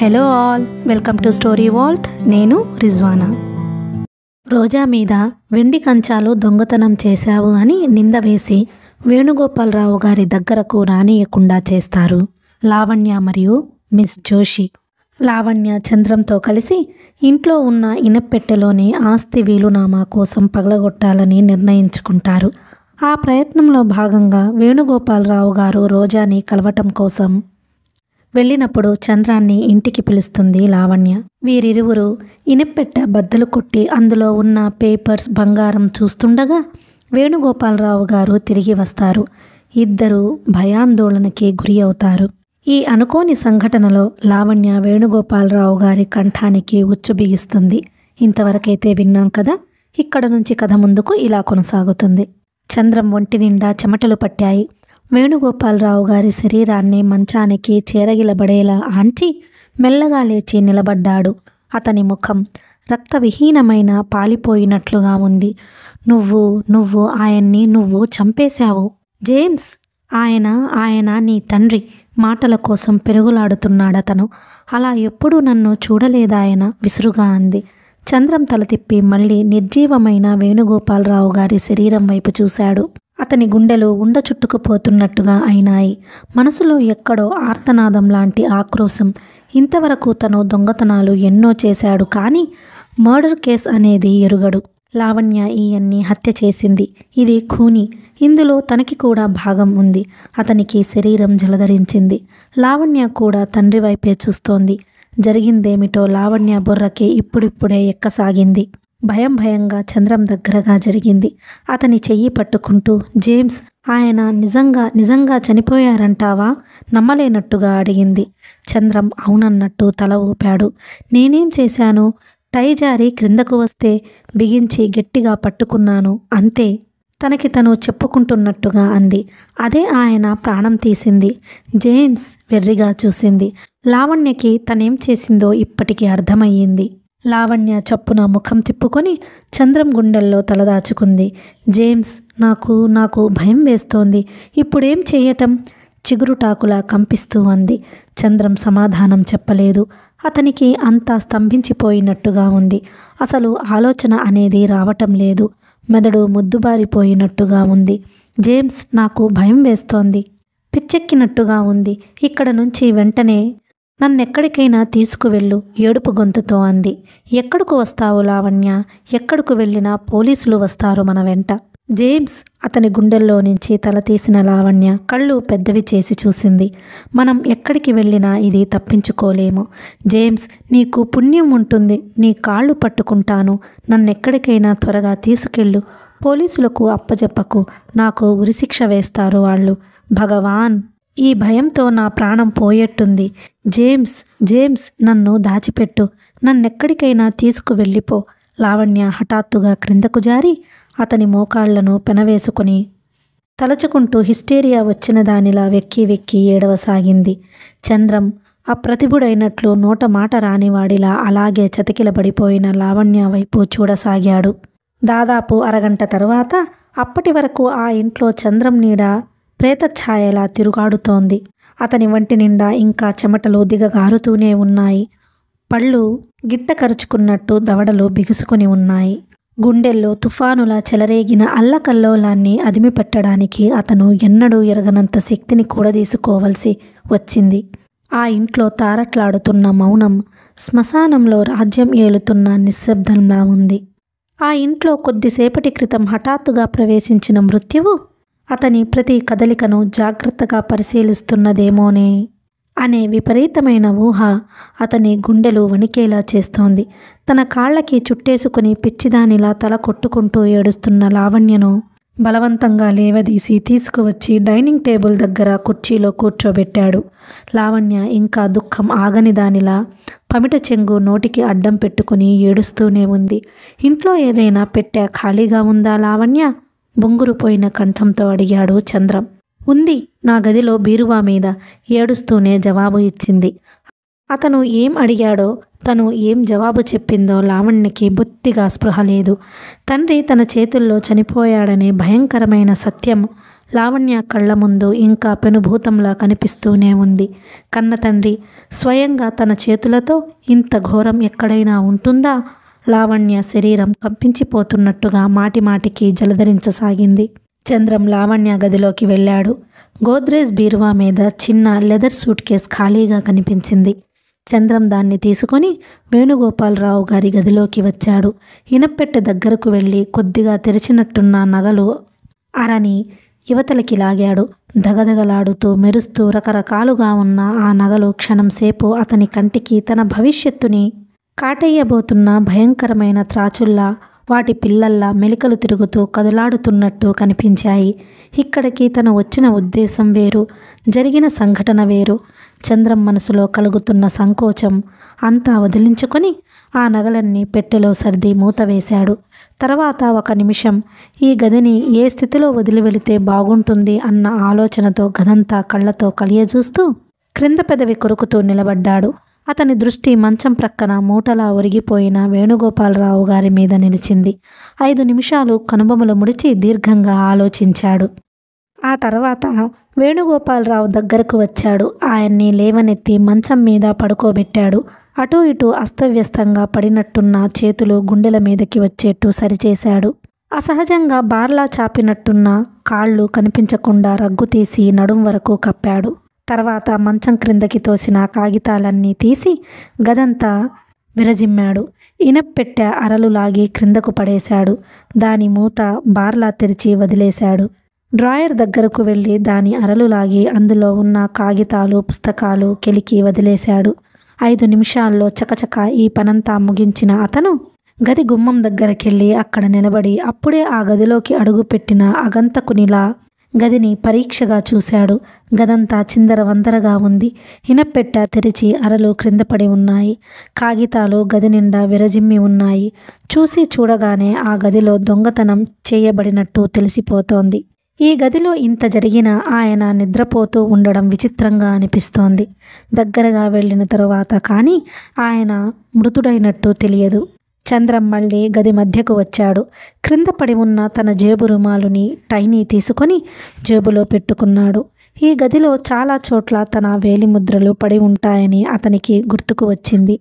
Hello all, welcome to story Walt. నేను రిజ్వానా. రోజా మీద వెండి కంచాలు దొంగతనం చేశావు అని నింద వేసి వేణుగోపాలరావు గారి దగ్గరకు రానియకుండా చేస్తారు లావణ్య మరియు మిస్ జోషి. లావణ్య చంద్రంతో కలిసి ఇంట్లో ఉన్న ఇనప్పెట్టెలోని ఆస్తి వీలునామా కోసం పగలగొట్టాలని నిర్ణయించుకుంటారు. ఆ ప్రయత్నంలో భాగంగా వేణుగోపాలరావు గారు రోజాని కలవటం కోసం వెళ్ళినప్పుడు చంద్రాన్ని ఇంటికి పిలుస్తుంది లావణ్య. వీరిరువురు ఇనప్పెట్టె బద్దలు కొట్టి అందులో ఉన్న పేపర్స్, బంగారం చూస్తుండగా వేణుగోపాలరావు గారు తిరిగి వస్తారు. ఇద్దరు భయాందోళనకి గురి అవుతారు. ఈ అనుకోని సంఘటనలో లావణ్య వేణుగోపాలరావు గారి కంఠానికి ఉచ్చు బిగిస్తుంది. ఇంతవరకైతే విన్నాం కదా. ఇక్కడ నుంచి కథ ముందుకు ఇలా కొనసాగుతుంది. చంద్రం ఒంటి నిండా చెమటలు పట్టాయి. వేణుగోపాలరావు గారి శరీరాన్ని మంచానికి చేరగిలబడేలా ఆంచి మెల్లగా లేచి నిలబడ్డాడు. అతని ముఖం రక్తవిహీనమైన పాలిపోయినట్లుగా ఉంది. నువ్వు ఆయన్ని చంపేశావు జేమ్స్. ఆయన నీ తండ్రి. మాటల కోసం పెరుగులాడుతున్నాడతను. అలా ఎప్పుడూ నన్ను చూడలేదాయన, విసురుగా అంది. చంద్రం తల తిప్పి మళ్ళీ నిర్జీవమైన వేణుగోపాలరావు గారి శరీరం వైపు చూశాడు. అతని గుండెలు ఉండ చుట్టుకుపోతున్నట్టుగా అయినాయి. మనసులో ఎక్కడో ఆర్తనాదం లాంటి ఆక్రోశం. ఇంతవరకు తను దొంగతనాలు ఎన్నో చేశాడు, కానీ మర్డర్ కేస్ అనేది ఎరుగడు. లావణ్య ఈయన్ని హత్య చేసింది. ఇది ఖూనీ. ఇందులో తనకి కూడా భాగం ఉంది. అతనికి శరీరం జలధరించింది. లావణ్య కూడా తండ్రి వైపే చూస్తోంది. జరిగిందేమిటో లావణ్య బుర్రకి ఇప్పుడిప్పుడే ఎక్కసాగింది. భయంగా చంద్రం దగ్గరగా జరిగింది. అతని చెయ్యి పట్టుకుంటూ, జేమ్స్, ఆయన నిజంగా చనిపోయారంటావా? నమ్మలేనట్టుగా అడిగింది. చంద్రం అవునన్నట్టు తల ఊపాడు. నేనేం చేశాను? టై జారి క్రిందకు వస్తే బిగించి గట్టిగా పట్టుకున్నాను, అంతే. తనకి తను చెప్పుకుంటున్నట్టుగా అంది. అదే ఆయన ప్రాణం తీసింది. జేమ్స్ వెర్రిగా చూసింది. లావణ్యకి తనేం చేసిందో ఇప్పటికీ అర్థమయ్యింది. లావణ్య చప్పున ముఖం తిప్పుకొని చంద్రం గుండెల్లో తలదాచుకుంది. జేమ్స్, నాకు భయం వేస్తోంది. ఇప్పుడేం చెయ్యటం? చిగురుటాకులా కంపిస్తూ అంది. చంద్రం సమాధానం చెప్పలేదు. అతనికి అంతా స్తంభించిపోయినట్టుగా ఉంది. అసలు ఆలోచన అనేది రావటం లేదు. మెదడు ముద్దుబారిపోయినట్టుగా ఉంది. జేమ్స్, నాకు భయం వేస్తోంది. పిచ్చెక్కినట్టుగా ఉంది. ఇక్కడ నుంచి వెంటనే నన్నెక్కడికైనా తీసుకువెళ్ళు, ఏడుపు గొంతుతో అంది. ఎక్కడకు వస్తావు లావణ్య? ఎక్కడకు వెళ్ళినా పోలీసులు వస్తారు మన వెంట. జేమ్స్, అతని గుండెల్లో నుంచి తల తీసిన లావణ్య కళ్ళు పెద్దవి చేసి చూసింది. మనం ఎక్కడికి వెళ్ళినా ఇది తప్పించుకోలేము. జేమ్స్, నీకు పుణ్యం ఉంటుంది. నీ కాళ్ళు పట్టుకుంటాను. నన్నెక్కడికైనా త్వరగా తీసుకెళ్ళు. పోలీసులకు అప్పజెప్పకు. నాకు ఉరిశిక్ష వేస్తారు వాళ్ళు. భగవాన్, ఈ భయంతో నా ప్రాణం పోయేట్టుంది. జేమ్స్, నన్ను దాచిపెట్టు. నన్నెక్కడికైనా తీసుకువెళ్ళిపో. లావణ్య హఠాత్తుగా క్రిందకు జారి అతని మోకాళ్లను పెనవేసుకుని తలచుకుంటూ హిస్టేరియా వచ్చిన దానిలా వెక్కి ఏడవసాగింది. చంద్రం అప్రతిభుడైనట్లు నోట మాట రానివాడిలా అలాగే చతికిలబడిపోయిన లావణ్య వైపు చూడసాగాడు. దాదాపు అరగంట తరువాత అప్పటి వరకు ఆ ఇంట్లో చంద్రం నీడ ప్రేతఛాయలా తిరుగాడుతోంది. అతని వంటి నిండా ఇంకా చెమటలు దిగగారుతూనే ఉన్నాయి. పళ్ళు గిట్ట కరుచుకున్నట్టు దవడలు బిగుసుకుని ఉన్నాయి. గుండెల్లో తుఫానులా చెలరేగిన అల్లకల్లోలాన్ని అదిమిపెట్టడానికి అతను ఎన్నడూ ఎరగనంత శక్తిని కూడదీసుకోవలసి వచ్చింది. ఆ ఇంట్లో తారట్లాడుతున్న మౌనం శ్మశానంలో రాజ్యం ఏలుతున్న నిశ్శబ్దంలా ఉంది. ఆ ఇంట్లో కొద్దిసేపటి క్రితం హఠాత్తుగా ప్రవేశించిన మృత్యువు అతని ప్రతి కదలికను జాగ్రత్తగా పరిశీలిస్తున్నదేమోనే అనే విపరీతమైన ఊహ అతని గుండెలు వణికేలా చేస్తోంది. తన కాళ్ళకి చుట్టేసుకుని పిచ్చిదానిలా తల కొట్టుకుంటూ ఏడుస్తున్న లావణ్యను బలవంతంగా లేవదీసి తీసుకువచ్చి డైనింగ్ టేబుల్ దగ్గర కుర్చీలో కూర్చోబెట్టాడు. లావణ్య ఇంకా దుఃఖం ఆగని దానిలా పమిట చెంగు నోటికి అడ్డం పెట్టుకుని ఏడుస్తూనే ఉంది. ఇంట్లో ఏదైనా పెట్టె ఖాళీగా ఉందా లావణ్య? బొంగురుపోయిన కంఠంతో అడిగాడు చంద్రం. ఉంది, నా గదిలో బీరువా మీద, ఏడుస్తూనే జవాబు ఇచ్చింది. అతను ఏం అడిగాడో, తను ఏం జవాబు చెప్పిందో లావణ్యకి బొత్తిగా స్పృహ లేదు. తండ్రి తన చేతుల్లో చనిపోయాడనే భయంకరమైన సత్యం లావణ్య కళ్ళ ముందు ఇంకా పెనుభూతంలా కనిపిస్తూనే ఉంది. కన్న తండ్రి స్వయంగా తన చేతులతో ఇంత ఘోరం ఎక్కడైనా ఉంటుందా? లావణ్య శరీరం కంపించిపోతున్నట్టుగా మాటిమాటికి జలధరించసాగింది. చంద్రం లావణ్య గదిలోకి వెళ్ళాడు. గోద్రేజ్ బీరువా మీద చిన్న లెదర్ సూట్ కేస్ ఖాళీగా కనిపించింది. చంద్రం దాన్ని తీసుకొని వేణుగోపాలరావు గారి గదిలోకి వచ్చాడు. ఇనప్పెట్టె దగ్గరకు వెళ్ళి కొద్దిగా తెరిచినట్టున్న నగలు అరని యువతలకి లాగాడు. దగదగలాడుతూ మెరుస్తూ రకరకాలుగా ఉన్న ఆ నగలు క్షణంసేపు అతని కంటికి తన భవిష్యత్తుని కాటేయబోతున్న భయంకరమైన త్రాచుల్లా, వాటి పిల్లల్లా మెలికలు తిరుగుతూ కదలాడుతున్నట్టు కనిపించాయి. ఇక్కడికి తను వచ్చిన ఉద్దేశం వేరు, జరిగిన సంఘటన వేరు. చంద్రం మనసులో కలుగుతున్న సంకోచం అంతా వదిలించుకొని ఆ నగలన్నీ పెట్టెలో సర్ది మూత వేశాడు. తర్వాత ఒక నిమిషం ఈ గదిని ఏ స్థితిలో వదిలి వెళితే బాగుంటుంది అన్న ఆలోచనతో గదంతా కళ్ళతో కలియజూస్తూ క్రింద పెదవి కొరుకుతూ నిలబడ్డాడు. అతని దృష్టి మంచం ప్రక్కన మూటలా ఒరిగిపోయిన వేణుగోపాలరావు గారి మీద నిలిచింది. 5 నిమిషాలు కనుబొమలు ముడిచి దీర్ఘంగా ఆలోచించాడు. ఆ తర్వాత వేణుగోపాలరావు దగ్గరకు వచ్చాడు. ఆయన్ని లేవనెత్తి మంచం మీద పడుకోబెట్టాడు. అటూ ఇటూ అస్తవ్యస్తంగా పడినట్టున్న చేతులు గుండెల మీదకి వచ్చేట్టు సరిచేశాడు. అసహజంగా బార్లా చాపినట్టున్న కాళ్ళు కనిపించకుండా రగ్గు తీసి నడుం వరకు కప్పాడు. తర్వాత మంచం క్రిందకి తోసిన కాగితాలన్నీ తీసి గదంతా విరజిమ్మాడు. ఇనప్పెట్టె అరలు లాగి క్రిందకు పడేశాడు. దాని మూత బార్లా తెరిచి వదిలేశాడు. డ్రాయర్ దగ్గరకు వెళ్ళి దాని అరలు లాగి అందులో ఉన్న కాగితాలు, పుస్తకాలు కెలికి వదిలేశాడు. 5 నిమిషాల్లో చకచక ఈ పనంతా ముగించిన అతను గది గుమ్మం దగ్గరకెళ్ళి అక్కడ నిలబడి అప్పుడే ఆ గదిలోకి అడుగుపెట్టిన అగంతకునిలా గదిని పరీక్షగా చూశాడు. గదంతా చిందరవందరగా ఉంది. ఇనప్పెట్టె తెరిచి అరలు క్రిందపడి ఉన్నాయి. కాగితాలు గది నిండా విరజిమ్మి ఉన్నాయి. చూసి చూడగానే ఆ గదిలో దొంగతనం చేయబడినట్టు తెలిసిపోతోంది. ఈ గదిలో ఇంత జరిగినా ఆయన నిద్రపోతూ ఉండడం విచిత్రంగా అనిపిస్తోంది. దగ్గరగా వెళ్ళిన తరువాత కానీ ఆయన మృతుడైనట్టు తెలియదు. చంద్రం మళ్ళీ గది మధ్యకు వచ్చాడు. క్రింద పడి ఉన్న తన జేబు రుమాలుని, టైని తీసుకొని జేబులో పెట్టుకున్నాడు. ఈ గదిలో చాలా చోట్ల తన వేలిముద్రలు పడి ఉంటాయని అతనికి గుర్తుకు వచ్చింది.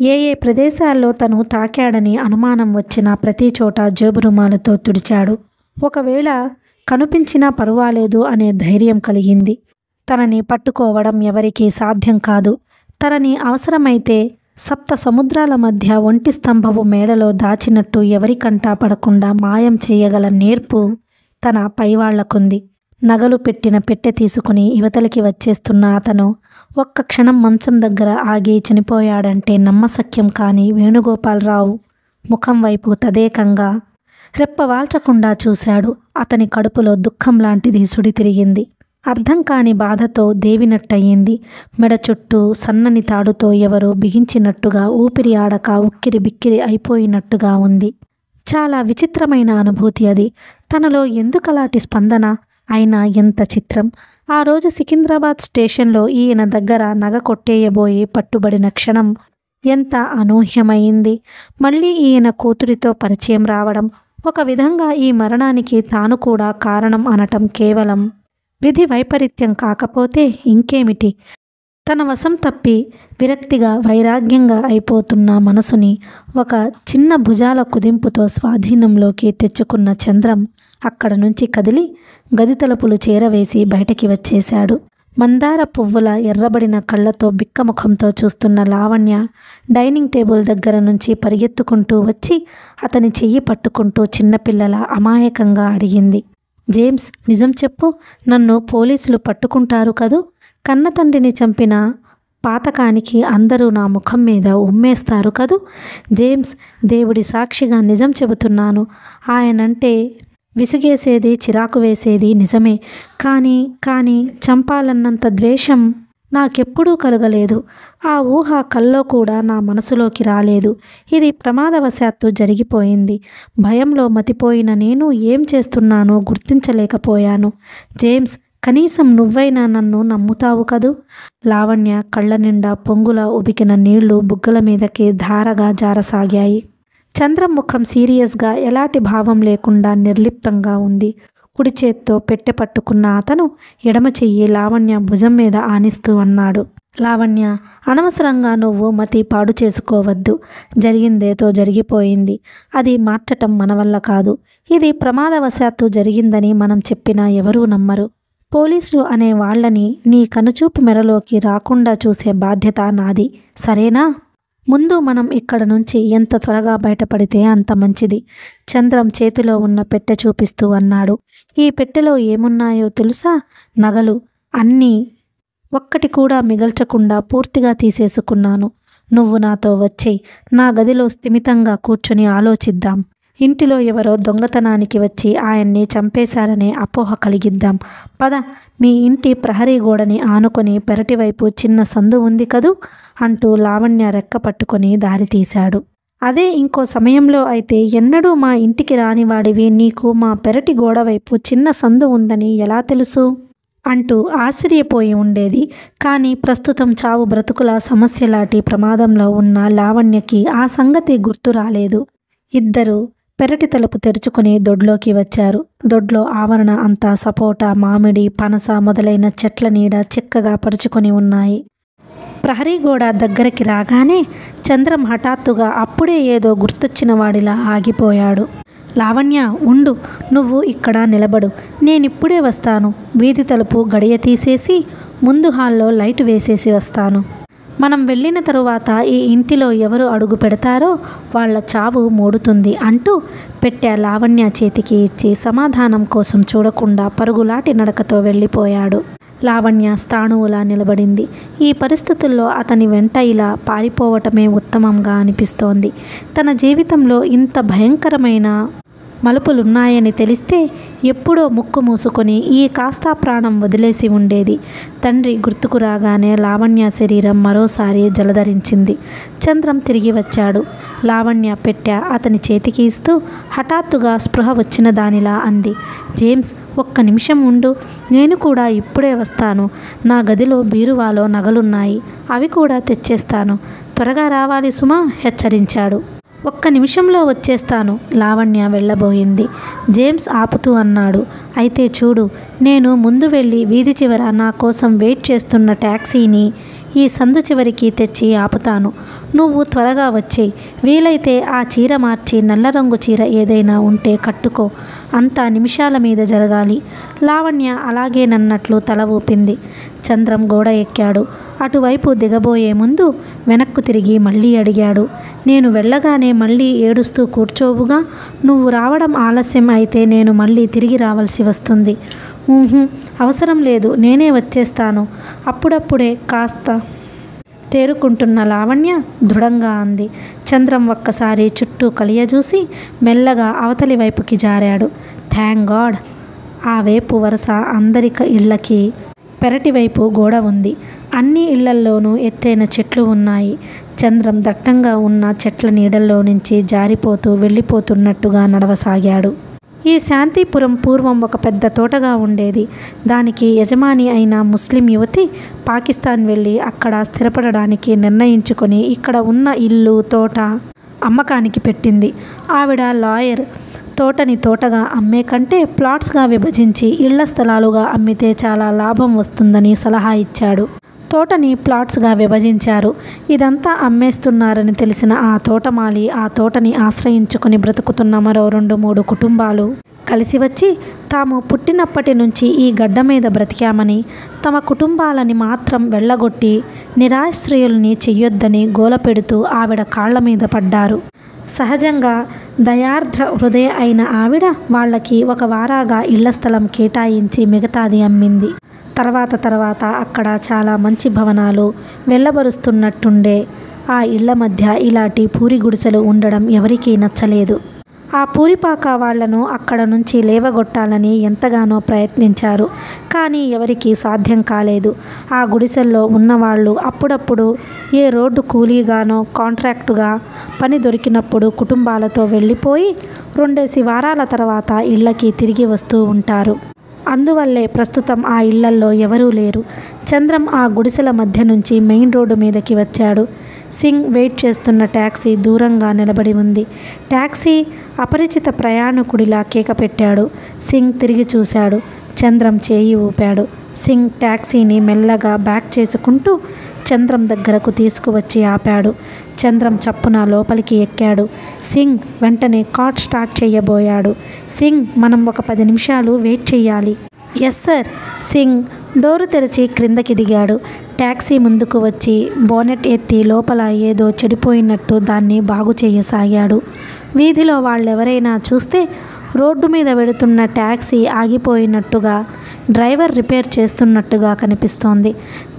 ఏ ప్రదేశాల్లో తను తాకాడని అనుమానం వచ్చినా ప్రతి చోట జేబు రుమాలతో తుడిచాడు. ఒకవేళ కనిపించినా పర్వాలేదు అనే ధైర్యం కలిగింది. తనని పట్టుకోవడం ఎవరికీ సాధ్యం కాదు. తనని అవసరమైతే సప్త సముద్రాల మధ్య ఒంటి స్తంభపు మేడలో దాచినట్టు ఎవరికంటా పడకుండా మాయం చేయగల నేర్పు తన పైవాళ్లకుంది. నగలు పెట్టిన పెట్టె తీసుకుని యువతలకి వచ్చేస్తున్న అతను ఒక్క క్షణం మంచం దగ్గర ఆగి చనిపోయాడంటే నమ్మశక్యం కాని వేణుగోపాలరావు ముఖం వైపు తదేకంగా రెప్పవాల్చకుండా చూశాడు. అతని కడుపులో దుఃఖం లాంటిది సుడి తిరిగింది. అర్థం కాని బాధతో దేవినట్టయింది. మెడ చుట్టూ సన్నని తాడుతో ఎవరో బిగించినట్టుగా, ఊపిరి ఆడక ఉక్కిరి బిక్కిరి అయిపోయినట్టుగా ఉంది. చాలా విచిత్రమైన అనుభూతి అది. తనలో ఎందుకలాంటి స్పందన? అయినా ఎంత చిత్రం! ఆ రోజు సికింద్రాబాద్ స్టేషన్లో ఈయన దగ్గర నగ కొట్టేయబోయి పట్టుబడిన క్షణం ఎంత అనూహ్యమైంది. మళ్ళీ ఈయన కూతురితో పరిచయం రావడం, ఒక విధంగా ఈ మరణానికి తాను కూడా కారణం అనటం కేవలం విధి వైపరీత్యం కాకపోతే ఇంకేమిటి? తన వశం తప్పి విరక్తిగా, వైరాగ్యంగా అయిపోతున్న మనసుని ఒక చిన్న భుజాల కుదింపుతో స్వాధీనంలోకి తెచ్చుకున్న చంద్రం అక్కడ నుంచి కదిలి గది తలుపులు చేరవేసి బయటకి వచ్చేశాడు. మందార పువ్వుల ఎర్రబడిన కళ్ళతో బిక్కముఖంతో చూస్తున్న లావణ్య డైనింగ్ టేబుల్ దగ్గర నుంచి పరిగెత్తుకుంటూ వచ్చి అతని చెయ్యి పట్టుకుంటూ చిన్నపిల్లల అమాయకంగా అడిగింది, జేమ్స్, నిజం చెప్పు, నన్ను పోలీసులు పట్టుకుంటారు కదూ? కన్న తండ్రిని చంపిన పాతకానికి అందరూ నా ముఖం మీద ఉమ్మేస్తారు కదూ? జేమ్స్, దేవుడి సాక్షిగా నిజం చెబుతున్నాను. ఆయనంటే విసుగేసేది, చిరాకు వేసేది నిజమే. కానీ చంపాలన్నంత ద్వేషం నాకెప్పుడూ కలగలేదు. ఆ ఊహ కల్లో కూడా నా మనసులోకి రాలేదు. ఇది ప్రమాదవశాత్తు జరిగిపోయింది. భయంలో మతిపోయిన నేను ఏం చేస్తున్నానో గుర్తించలేకపోయాను. జేమ్స్, కనీసం నువ్వైనా నన్ను నమ్ముతావు కదూ? లావణ్య కళ్ళ నిండా పొంగుల ఉబికిన నీళ్లు బుగ్గల మీదకి ధారగా జారసాగాయి. చంద్రం ముఖం సీరియస్గా, ఎలాంటి భావం లేకుండా నిర్లిప్తంగా ఉంది. కుడి చేత్తో పెట్టె పట్టుకున్న అతను ఎడమ చెయ్యి లావణ్య భుజం మీద ఆనిస్తూ అన్నాడు. లావణ్య, అనవసరంగా నువ్వు మతి పాడు చేసుకోవద్దు. జరిగిందేదో జరిగిపోయింది. అది మార్చటం మన వల్ల కాదు. ఇది ప్రమాదవశాత్తు జరిగిందని మనం చెప్పినా ఎవరూ నమ్మరు. పోలీసులు అనే వాళ్ళని నీ కనుచూపు మెరలోకి రాకుండా చూసే బాధ్యత నాది. సరేనా? ముందు మనం ఇక్కడ నుంచి ఎంత త్వరగా బయటపడితే అంత మంచిది. చంద్రం చేతిలో ఉన్న పెట్టె చూపిస్తూ అన్నాడు. ఈ పెట్టెలో ఏమున్నాయో తెలుసా? నగలు. అన్నీ ఒక్కటి కూడా మిగల్చకుండా పూర్తిగా తీసేసుకున్నాను. నువ్వు నాతో వచ్చేయ్. నా గదిలో స్థిమితంగా కూర్చొని ఆలోచిద్దాం. ఇంటిలో ఎవరో దొంగతనానికి వచ్చి ఆయన్ని చంపేశారనే అపోహ కలిగిద్దాం. పద, మీ ఇంటి ప్రహరీ గోడని ఆనుకొని పెరటివైపు చిన్న సందు ఉంది కదూ అంటూ లావణ్య రెక్క పట్టుకొని దారి తీశాడు. అదే ఇంకో సమయంలో అయితే ఎన్నడూ మా ఇంటికి రానివాడివి నీకు మా పెరటి గోడ వైపు చిన్న సందు ఉందని ఎలా తెలుసు అంటూ ఆశ్చర్యపోయి ఉండేది. కానీ ప్రస్తుతం చావు బ్రతుకుల సమస్యలాంటి ప్రమాదంలో ఉన్న లావణ్యకి ఆ సంగతి గుర్తు రాలేదు. ఇద్దరు పెరటి తలుపు తెరుచుకుని దొడ్లోకి వచ్చారు. దొడ్లో ఆవరణ అంతా సపోటా, మామిడి, పనస మొదలైన చెట్ల నీడ చిక్కగా పరుచుకొని ఉన్నాయి. ప్రహరీ గోడ దగ్గరికి రాగానే చంద్రం హఠాత్తుగా అప్పుడే ఏదో గుర్తొచ్చిన వాడిలా ఆగిపోయాడు. లావణ్య, ఉండు, నువ్వు ఇక్కడ నిలబడు, నేనిప్పుడే వస్తాను. వీధి తలుపు గడియ తీసేసి ముందు హాల్లో లైట్ వేసేసి వస్తాను. మనం వెళ్ళిన తరువాత ఈ ఇంటిలో ఎవరు అడుగు పెడతారో వాళ్ళ చావు మూడుతుంది అంటూ పెట్టె లావణ్య చేతికి ఇచ్చి సమాధానం కోసం చూడకుండా పరుగులాటి నడకతో వెళ్ళిపోయాడు. లావణ్య స్థాణువులా నిలబడింది. ఈ పరిస్థితుల్లో అతని వెంట ఇలా పారిపోవటమే ఉత్తమంగా అనిపిస్తోంది. తన జీవితంలో ఇంత భయంకరమైన మలుపులున్నాయని తెలిస్తే ఎప్పుడో ముక్కు మూసుకొని ఈ కాస్తా ప్రాణం వదిలేసి ఉండేది. తండ్రి గుర్తుకు రాగానే లావణ్య శరీరం మరోసారి జలధరించింది. చంద్రం తిరిగి వచ్చాడు. లావణ్య పెట్టె అతని చేతికి ఇస్తూ హఠాత్తుగా స్పృహ వచ్చిన దానిలా అంది. జేమ్స్, ఒక్క నిమిషం ఉండు, నేను కూడా ఇప్పుడే వస్తాను. నా గదిలో బీరువాలో నగలున్నాయి, అవి కూడా తెచ్చేస్తాను. త్వరగా రావాలి సుమా, హెచ్చరించాడు. ఒక్క నిమిషంలో వచ్చేస్తాను. లావణ్య వెళ్ళబోయింది. జేమ్స్ ఆపుతూ అన్నాడు. అయితే చూడు, నేను ముందు వెళ్ళి వీధి చివర నా కోసం వెయిట్ చేస్తున్న ట్యాక్సీని ఈ సందు చివరికి తెచ్చి ఆపుతాను. నువ్వు త్వరగా వచ్చేయి. వీలైతే ఆ చీర మార్చి నల్ల రంగు చీర ఏదైనా ఉంటే కట్టుకో. అంతా నిమిషాల మీద జరగాలి. లావణ్య అలాగేనన్నట్లు తల ఊపింది. చంద్రం గోడ ఎక్కాడు. అటువైపు దిగబోయే ముందు వెనక్కు తిరిగి మళ్ళీ అడిగాడు. నేను వెళ్ళగానే మళ్ళీ ఏడుస్తూ కూర్చోవుగా? నువ్వు రావడం ఆలస్యం అయితే నేను మళ్ళీ తిరిగి రావాల్సి వస్తుంది. అవసరం లేదు, నేనే వచ్చేస్తాను. అప్పుడప్పుడే కాస్త తేరుకుంటున్న లావణ్య దృఢంగా అంది. చంద్రం ఒక్కసారి చుట్టూ కలియజూసి మెల్లగా అవతలి వైపుకి జారాడు. Thank God. ఆ వైపు వరుస అందరి ఇళ్ళకి పెరటి వైపు గోడ ఉంది. అన్ని ఇళ్లల్లోనూ ఎత్తైన చెట్లు ఉన్నాయి. చంద్రం దట్టంగా ఉన్న చెట్ల నీడల్లో నుంచి జారిపోతూ వెళ్ళిపోతున్నట్టుగా నడవసాగాడు. ఈ శాంతిపురం పూర్వం ఒక పెద్ద తోటగా ఉండేది. దానికి యజమాని అయిన ముస్లిం యువతి పాకిస్తాన్ వెళ్ళి అక్కడ స్థిరపడడానికి నిర్ణయించుకొని ఇక్కడ ఉన్న ఇల్లు, తోట అమ్మకానికి పెట్టింది. ఆవిడ లాయర్. తోటని తోటగా అమ్మే కంటే ప్లాట్స్గా విభజించి ఇళ్ల స్థలాలుగా అమ్మితే చాలా లాభం వస్తుందని సలహా ఇచ్చాడు. తోటని ప్లాట్స్గా విభజించారు. ఇదంతా అమ్మేస్తున్నారని తెలిసిన ఆ తోటమాలి ఆ తోటని ఆశ్రయించుకొని బ్రతుకుతున్న మరో 2-3 కుటుంబాలు కలిసి వచ్చి తాము పుట్టినప్పటి నుంచి ఈ గడ్డ మీద బ్రతికామని, తమ కుటుంబాలని మాత్రం వెళ్ళగొట్టి నిరాశ్రయుల్ని చెయ్యొద్దని గోల పెడుతూ ఆవిడ కాళ్ల మీద పడ్డారు. సహజంగా దయార్ద్ర హృదయ అయిన ఆవిడ వాళ్ళకి ఒక వారాగా ఇళ్ల స్థలం కేటాయించి మిగతాది అమ్మింది. తర్వాత అక్కడ చాలా మంచి భవనాలు వెళ్ళబరుస్తున్నట్టుండే ఆ ఇళ్ల మధ్య ఇలాంటి పూరి గుడిసెలు ఉండడం ఎవరికీ నచ్చలేదు. ఆ పూరిపాక వాళ్లను అక్కడ నుంచి లేవగొట్టాలని ఎంతగానో ప్రయత్నించారు. కానీ ఎవరికీ సాధ్యం కాలేదు. ఆ గుడిసెల్లో ఉన్నవాళ్ళు అప్పుడప్పుడు ఏ రోడ్డు కూలీగానో కాంట్రాక్టుగా పని దొరికినప్పుడు కుటుంబాలతో వెళ్ళిపోయి 2 వారాల తర్వాత ఇళ్ళకి తిరిగి వస్తూ ఉంటారు. అందువల్లే ప్రస్తుతం ఆ ఇళ్లల్లో ఎవరూ లేరు. చంద్రం ఆ గుడిసెల మధ్య నుంచి మెయిన్ రోడ్డు మీదకి వచ్చాడు. సింగ్ వెయిట్ చేస్తున్న ట్యాక్సీ దూరంగా నిలబడి ఉంది. ట్యాక్సీ అపరిచిత ప్రయాణికుడిలా కేక పెట్టాడు. సింగ్ తిరిగి చూశాడు. చంద్రం చేయి ఊపాడు. సింగ్ ట్యాక్సీని మెల్లగా బ్యాక్ చేసుకుంటూ చంద్రం దగ్గరకు తీసుకువచ్చి ఆపాడు. చంద్రం చప్పున లోపలికి ఎక్కాడు. సింగ్ వెంటనే కార్ స్టార్ట్ చేయబోయాడు. సింగ్, మనం ఒక 10 నిమిషాలు వెయిట్ చెయ్యాలి. Yes sir. సింగ్ డోరు తెరిచి క్రిందకి దిగాడు. ట్యాక్సీ ముందుకు వచ్చి బోనెట్ ఎత్తి లోపల ఏదో చెడిపోయినట్టు దాన్ని బాగు చేయసాగాడు. వీధిలో వాళ్ళెవరైనా చూస్తే రోడ్డు మీద వెడుతున్న ట్యాక్సీ ఆగిపోయినట్టుగా, డ్రైవర్ రిపేర్ చేస్తున్నట్టుగా కనిపిస్తోంది.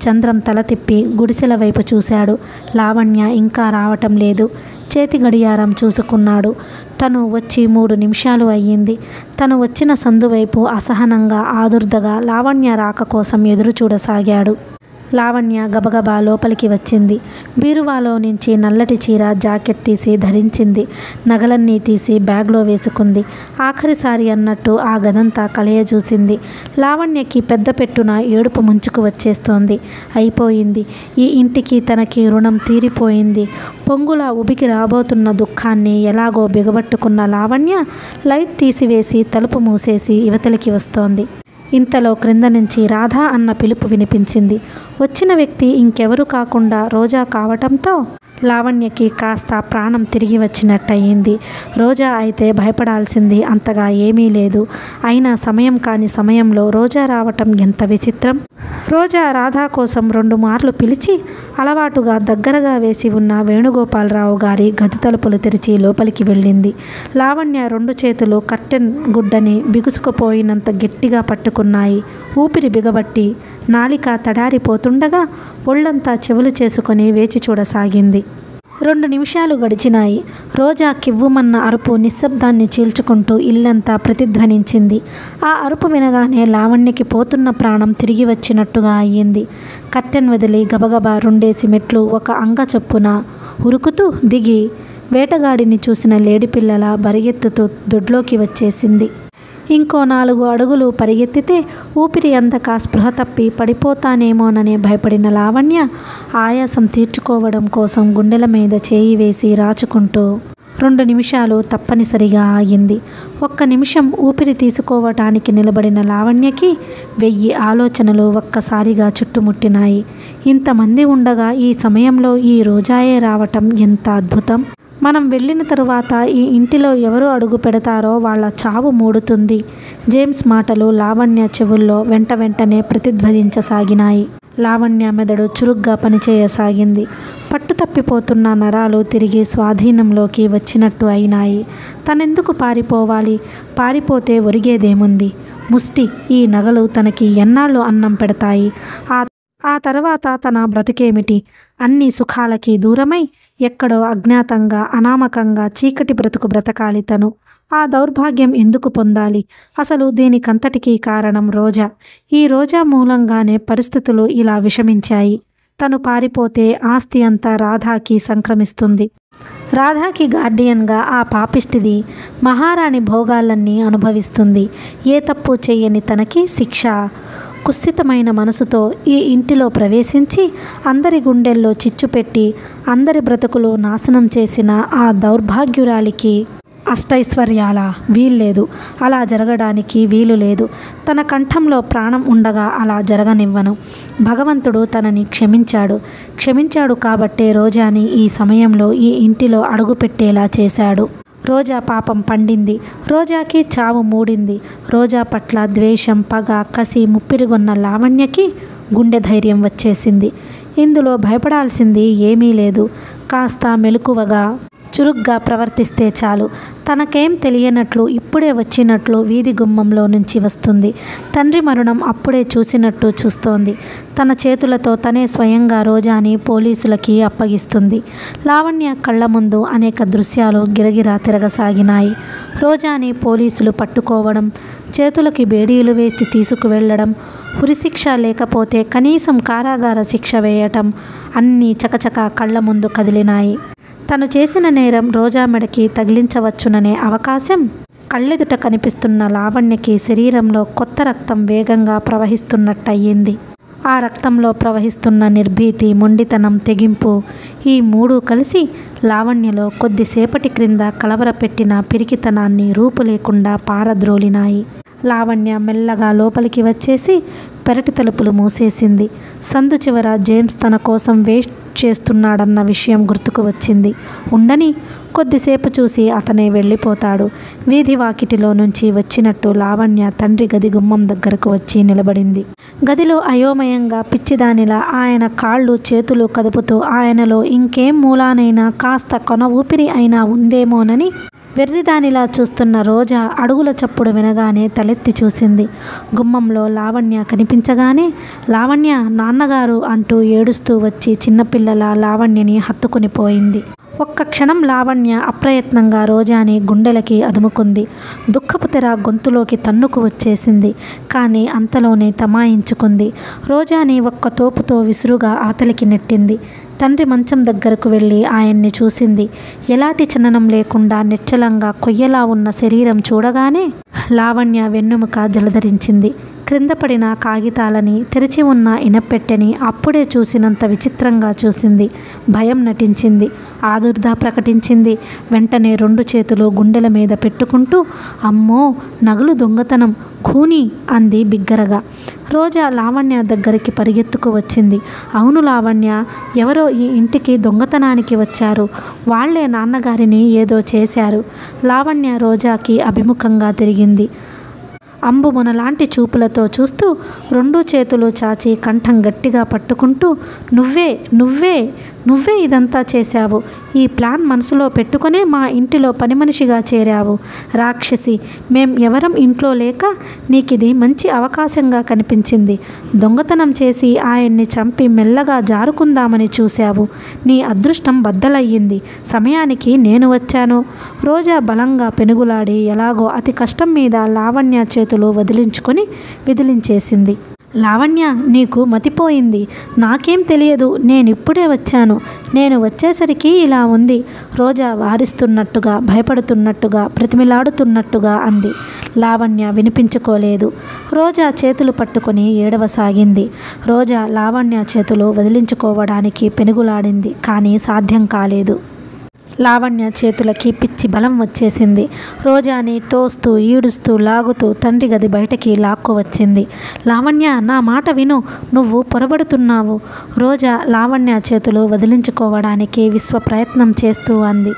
చంద్రం తల తిప్పి గుడిసెల వైపు చూశాడు. లావణ్య ఇంకా రావటం లేదు. చేతి గడియారం చూసుకున్నాడు. తను వచ్చి 3 నిమిషాలు అయ్యింది. తను వచ్చిన సందువైపు అసహనంగా, ఆదుర్దగా లావణ్య రాక కోసం ఎదురు చూడసాగాడు. లావణ్య గబగబా లోపలికి వచ్చింది. బీరువాలో నుంచి నల్లటి చీర, జాకెట్ తీసి ధరించింది. నగలన్నీ తీసి బ్యాగ్లో వేసుకుంది. ఆఖరిసారి అన్నట్టు ఆ గదంతా కలయజూసింది. లావణ్యకి పెద్ద పెట్టున ఏడుపు ముంచుకు వచ్చేస్తోంది. అయిపోయింది. ఈ ఇంటికి తనకి రుణం తీరిపోయింది. పొంగులా ఉబికి రాబోతున్న దుఃఖాన్ని ఎలాగో బిగబట్టుకున్న లావణ్య లైట్ తీసివేసి తలుపు మూసేసి ఇవతలికి వస్తోంది. ఇంతలో క్రింద నుంచి రాధా అన్న పిలుపు వినిపించింది. వచ్చిన వ్యక్తి ఇంకెవరు కాకుండా రోజా కావటంతో లావణ్యకి కాస్త ప్రాణం తిరిగి వచ్చినట్టయింది. రోజా అయితే భయపడాల్సింది అంతగా ఏమీ లేదు. అయినా సమయం కాని సమయంలో రోజా రావటం ఎంత విచిత్రం. రోజా రాధా కోసం 2 మార్లు పిలిచి అలవాటుగా దగ్గరగా వేసి ఉన్న వేణుగోపాలరావు గారి గది తలుపులు తెరిచి లోపలికి వెళ్ళింది. లావణ్య 2 చేతులు కర్టెన్ గుడ్డని బిగుసుకుపోయినంత గట్టిగా పట్టుకున్నాయి. ఊపిరి బిగబట్టి నాలిక తడారిపోతుండగా ఒళ్ళంతా చెవులు చేసుకొని వేచి చూడసాగింది. 2 నిమిషాలు గడిచినాయి. రోజా కివ్వుమన్న అరుపు నిశ్శబ్దాన్ని చీల్చుకుంటూ ఇల్లంతా ప్రతిధ్వనించింది. ఆ అరుపు వినగానే లావణ్యకి పోతున్న ప్రాణం తిరిగి వచ్చినట్టుగా అయ్యింది. కర్టెన్ వదిలి గబగబా 2 మెట్లు ఒక అంగ చొప్పున ఉరుకుతూ దిగి వేటగాడిని చూసిన లేడిపిల్లల బరిగెత్తుతూ దొడ్లోకి వచ్చేసింది. ఇంకో 4 అడుగులు పరిగెత్తితే ఊపిరి అందక స్పృహ తప్పి పడిపోతానేమోననే భయపడిన లావణ్య ఆయాసం తీర్చుకోవడం కోసం గుండెల మీద చేయి వేసి రాచుకుంటూ 2 నిమిషాలు తప్పనిసరిగా ఆగింది. 1 నిమిషం ఊపిరి తీసుకోవటానికి నిలబడిన లావణ్యకి 1000 ఆలోచనలు ఒక్కసారిగా చుట్టుముట్టినాయి. ఇంతమంది ఉండగా ఈ సమయంలో ఈ రోజాయే రావటం ఎంత అద్భుతం. మనం వెళ్ళిన తరువాత ఈ ఇంటిలో ఎవరు అడుగు పెడతారో వాళ్ళ చావు మూడుతుంది. జేమ్స్ మాటలు లావణ్య చెవుల్లో వెంటనే ప్రతిధ్వనించసాగినాయి. లావణ్య మెదడు చురుగ్గా పనిచేయసాగింది. పట్టు తప్పిపోతున్న నరాలు తిరిగి స్వాధీనంలోకి వచ్చినట్టు అయినాయి. తనెందుకు పారిపోవాలి? పారిపోతే ఒరిగేదేముంది? ముష్టి ఈ నగలు తనకి ఎన్నాళ్ళు అన్నం పెడతాయి? ఆ తర్వాత తన బ్రతుకేమిటి? అన్ని సుఖాలకి దూరమై ఎక్కడో అజ్ఞాతంగా, అనామకంగా చీకటి బ్రతుకు బ్రతకాలి తను. ఆ దౌర్భాగ్యం ఎందుకు పొందాలి? అసలు దీనికంతటికీ కారణం రోజా. ఈ రోజా మూలంగానే పరిస్థితులు ఇలా విషమించాయి. తను పారిపోతే ఆస్తి అంతా రాధాకి సంక్రమిస్తుంది. రాధాకి గార్డియన్గా ఆ పాపిష్టిది మహారాణి భోగాలన్నీ అనుభవిస్తుంది. ఏ తప్పు చేయని తనకి శిక్ష. కుత్సితమైన మనసుతో ఈ ఇంటిలో ప్రవేశించి అందరి గుండెల్లో చిచ్చుపెట్టి అందరి బ్రతుకులు నాశనం చేసిన ఆ దౌర్భాగ్యురాలికి అష్టైశ్వర్యాల వీల్లేదు. అలా జరగడానికి వీలు లేదు. తన కంఠంలో ప్రాణం ఉండగా అలా జరగనివ్వను. భగవంతుడు తనని క్షమించాడు కాబట్టే రోజాని ఈ సమయంలో ఈ ఇంటిలో అడుగుపెట్టేలా చేశాడు. రోజా పాపం పండింది. రోజాకి చావు మూడింది. రోజా పట్ల ద్వేషం, పగ, కసి ముప్పిరిగొన్న లావణ్యకి గుండె ధైర్యం వచ్చేసింది. ఇందులో భయపడాల్సింది ఏమీ లేదు. కాస్త మెలకువగా చురుగ్గా ప్రవర్తిస్తే చాలు. తనకేం తెలియనట్లు ఇప్పుడే వచ్చినట్లు వీధి గుమ్మంలో నుంచి వస్తుంది. తండ్రి మరణం అప్పుడే చూసినట్టు చూస్తోంది. తన చేతులతో తనే స్వయంగా రోజాని పోలీసులకి అప్పగిస్తుంది. లావణ్య కళ్ళ ముందు అనేక దృశ్యాలు గిరగిరా తిరగసాగినాయి. రోజాని పోలీసులు పట్టుకోవడం, చేతులకి బేడీలు వేసి తీసుకువెళ్ళడం, ఉరిశిక్ష లేకపోతే కనీసం కారాగార శిక్ష వేయటం అన్నీ చకచకా కళ్ళ ముందు కదిలినాయి. తను చేసిన నేరం రోజా మెడకి తగిలించవచ్చుననే అవకాశం కళ్ళెదుట కనిపిస్తున్న లావణ్యకి శరీరంలో కొత్త రక్తం వేగంగా ప్రవహిస్తున్నట్టయింది. ఆ రక్తంలో ప్రవహిస్తున్న నిర్భీతి, మొండితనం, తెగింపు ఈ మూడు కలిసి లావణ్యలో కొద్దిసేపటి క్రింద కలవరపెట్టిన పిరికితనాన్ని రూపు లేకుండా పారద్రోలినాయి. లావణ్య మెల్లగా లోపలికి వచ్చేసి పెరటి తలుపులు మూసేసింది. సందు చివర జేమ్స్ తన కోసం వెయిట్ చేస్తున్నాడన్న విషయం గుర్తుకు వచ్చింది. ఉండని, కొద్దిసేపు చూసి అతనే వెళ్ళిపోతాడు. వీధి వాకిటిలో నుంచి వచ్చినట్టు లావణ్య తండ్రి గది గుమ్మం దగ్గరకు వచ్చి నిలబడింది. గదిలో అయోమయంగా పిచ్చిదానిలా ఆయన కాళ్ళు చేతులు కదుపుతూ ఆయనలో ఇంకేం మూలానైనా కాస్త కొన ఊపిరి అయినా ఉందేమోనని వెర్రిదానిలా చూస్తున్న రోజా అడుగుల చప్పుడు వినగానే తలెత్తి చూసింది. గుమ్మంలో లావణ్య కనిపించగానే లావణ్య, నాన్నగారు అంటూ ఏడుస్తూ వచ్చి చిన్నపిల్లల లావణ్యని హత్తుకుని పోయింది. ఒక్క క్షణం లావణ్య అప్రయత్నంగా రోజాని గుండెలకి అదుముకుంది. దుఃఖపు తెర గొంతులోకి తన్నుకు వచ్చేసింది. కానీ అంతలోనే తమాయించుకుంది. రోజాని ఒక్క తోపుతో విసురుగా అవతలికి నెట్టింది. తండ్రి మంచం దగ్గరకు వెళ్ళి ఆయన్ని చూసింది. ఎలాంటి చలనం లేకుండా నిశ్చలంగా కొయ్యలా ఉన్న శరీరం చూడగానే లావణ్య వెన్నెముక జలధరించింది. క్రింద పడిన కాగితాలని, తెరిచి ఉన్న ఇనప్పెట్టెని అప్పుడే చూసినంత విచిత్రంగా చూసింది. భయం నటించింది, ఆదుర్దా ప్రకటించింది. వెంటనే రెండు చేతులు గుండెల మీద పెట్టుకుంటూ, అమ్మో, నగలు దొంగతనం, ఖూనీ అంది బిగ్గరగా. రోజా లావణ్య దగ్గరికి పరిగెత్తుకు వచ్చింది. అవును లావణ్య, ఎవరో ఈ ఇంటికి దొంగతనానికి వచ్చారు. వాళ్లే నాన్నగారిని ఏదో చేశారు. లావణ్య రోజాకి అభిముఖంగా తిరిగింది. అంబు మొనలాంటి చూపులతో చూస్తూ రెండు చేతులు చాచి కంఠం గట్టిగా పట్టుకుంటూ, నువ్వే నువ్వే నువ్వే ఇదంతా చేశావు. ఈ ప్లాన్ మనసులో పెట్టుకునే మా ఇంటిలో పని మనిషిగా చేరావు. రాక్షసి, మేం ఎవరం ఇంట్లో లేక నీకిది మంచి అవకాశంగా కనిపించింది. దొంగతనం చేసి ఆయన్ని చంపి మెల్లగా జారుకుందామని చూశావు. నీ అదృష్టం బద్దలయ్యింది. సమయానికి నేను వచ్చాను. రోజా బలంగా పెనుగులాడి ఎలాగో అతి కష్టం మీద లావణ్య చేతులు విదిలించేసింది. లావణ్య, నీకు మతిపోయింది. నాకేం తెలియదు. నేనిప్పుడే వచ్చాను. నేను వచ్చేసరికి ఇలా ఉంది. రోజా వారిస్తున్నట్టుగా, భయపడుతున్నట్టుగా, ప్రతిమిలాడుతున్నట్టుగా అంది. లావణ్య వినిపించుకోలేదు. రోజా చేతులు పట్టుకుని ఏడవసాగింది. రోజా లావణ్య చేతులు వదిలించుకోవడానికి పెనుగులాడింది. కానీ సాధ్యం కాలేదు. లావణ్య చేతులకి పిచ్చి బలం వచ్చేసింది. రోజాని తోస్తూ, ఈడుస్తూ, లాగుతూ తండ్రి గది బయటకి లాక్కు వచ్చింది. లావణ్య, నా మాట విను, నువ్వు పొరబడుతున్నావు. రోజా లావణ్య చేతులు వదిలించుకోవడానికి విశ్వ ప్రయత్నం చేస్తూ అంది.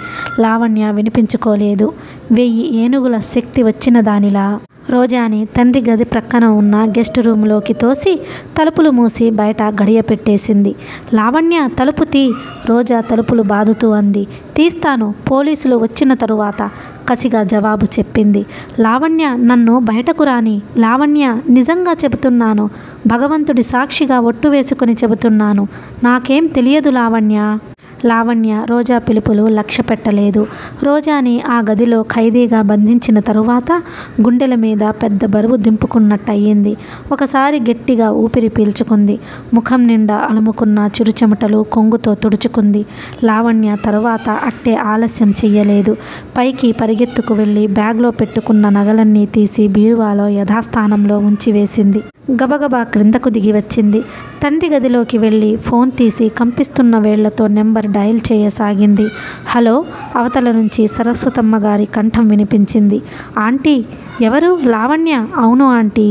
లావణ్య వినిపించుకోలేదు. 1000 ఏనుగుల శక్తి వచ్చిన దానిలా రోజాని తండ్రి గది ప్రక్కన ఉన్న గెస్ట్ రూమ్లోకి తోసి తలుపులు మూసి బయట గడియ పెట్టేసింది. లావణ్య, తలుపు తీ, రోజా తలుపులు బాదుతూ అంది. తీస్తాను, పోలీసులు వచ్చిన తరువాత కసిగా జవాబు చెప్పింది. లావణ్య, నన్ను బయటకు రాని. లావణ్య, నిజంగా చెబుతున్నాను. భగవంతుడి సాక్షిగా ఒట్టు వేసుకుని చెబుతున్నాను. నాకేం తెలియదు లావణ్య. లావణ్య రోజా పిలుపులు లక్ష్య పెట్టలేదు. రోజాని ఆ గదిలో ఖైదీగా బంధించిన తరువాత గుండెల మీద పెద్ద బరువు దింపుకున్నట్టయింది. ఒకసారి గట్టిగా ఊపిరి పీల్చుకుంది. ముఖం నిండా అలుముకున్న చిరుచెమటలు కొంగుతో తుడుచుకుంది. లావణ్య తరువాత అట్టే ఆలస్యం చెయ్యలేదు. పైకి పరిగెత్తుకు వెళ్ళి బ్యాగ్లో పెట్టుకున్న నగలన్నీ తీసి బీరువాలో యథాస్థానంలో ఉంచివేసింది. గబగబా క్రిందకు దిగి వచ్చింది. తండ్రి గదిలోకి వెళ్ళి ఫోన్ తీసి కంపిస్తున్న వేళ్లతో నెంబర్ డయల్ చేయసాగింది. హలో, అవతల నుంచి సరస్వతమ్మ గారి కంఠం వినిపించింది. ఆంటీ, ఎవరు? లావణ్య. అవును ఆంటీ,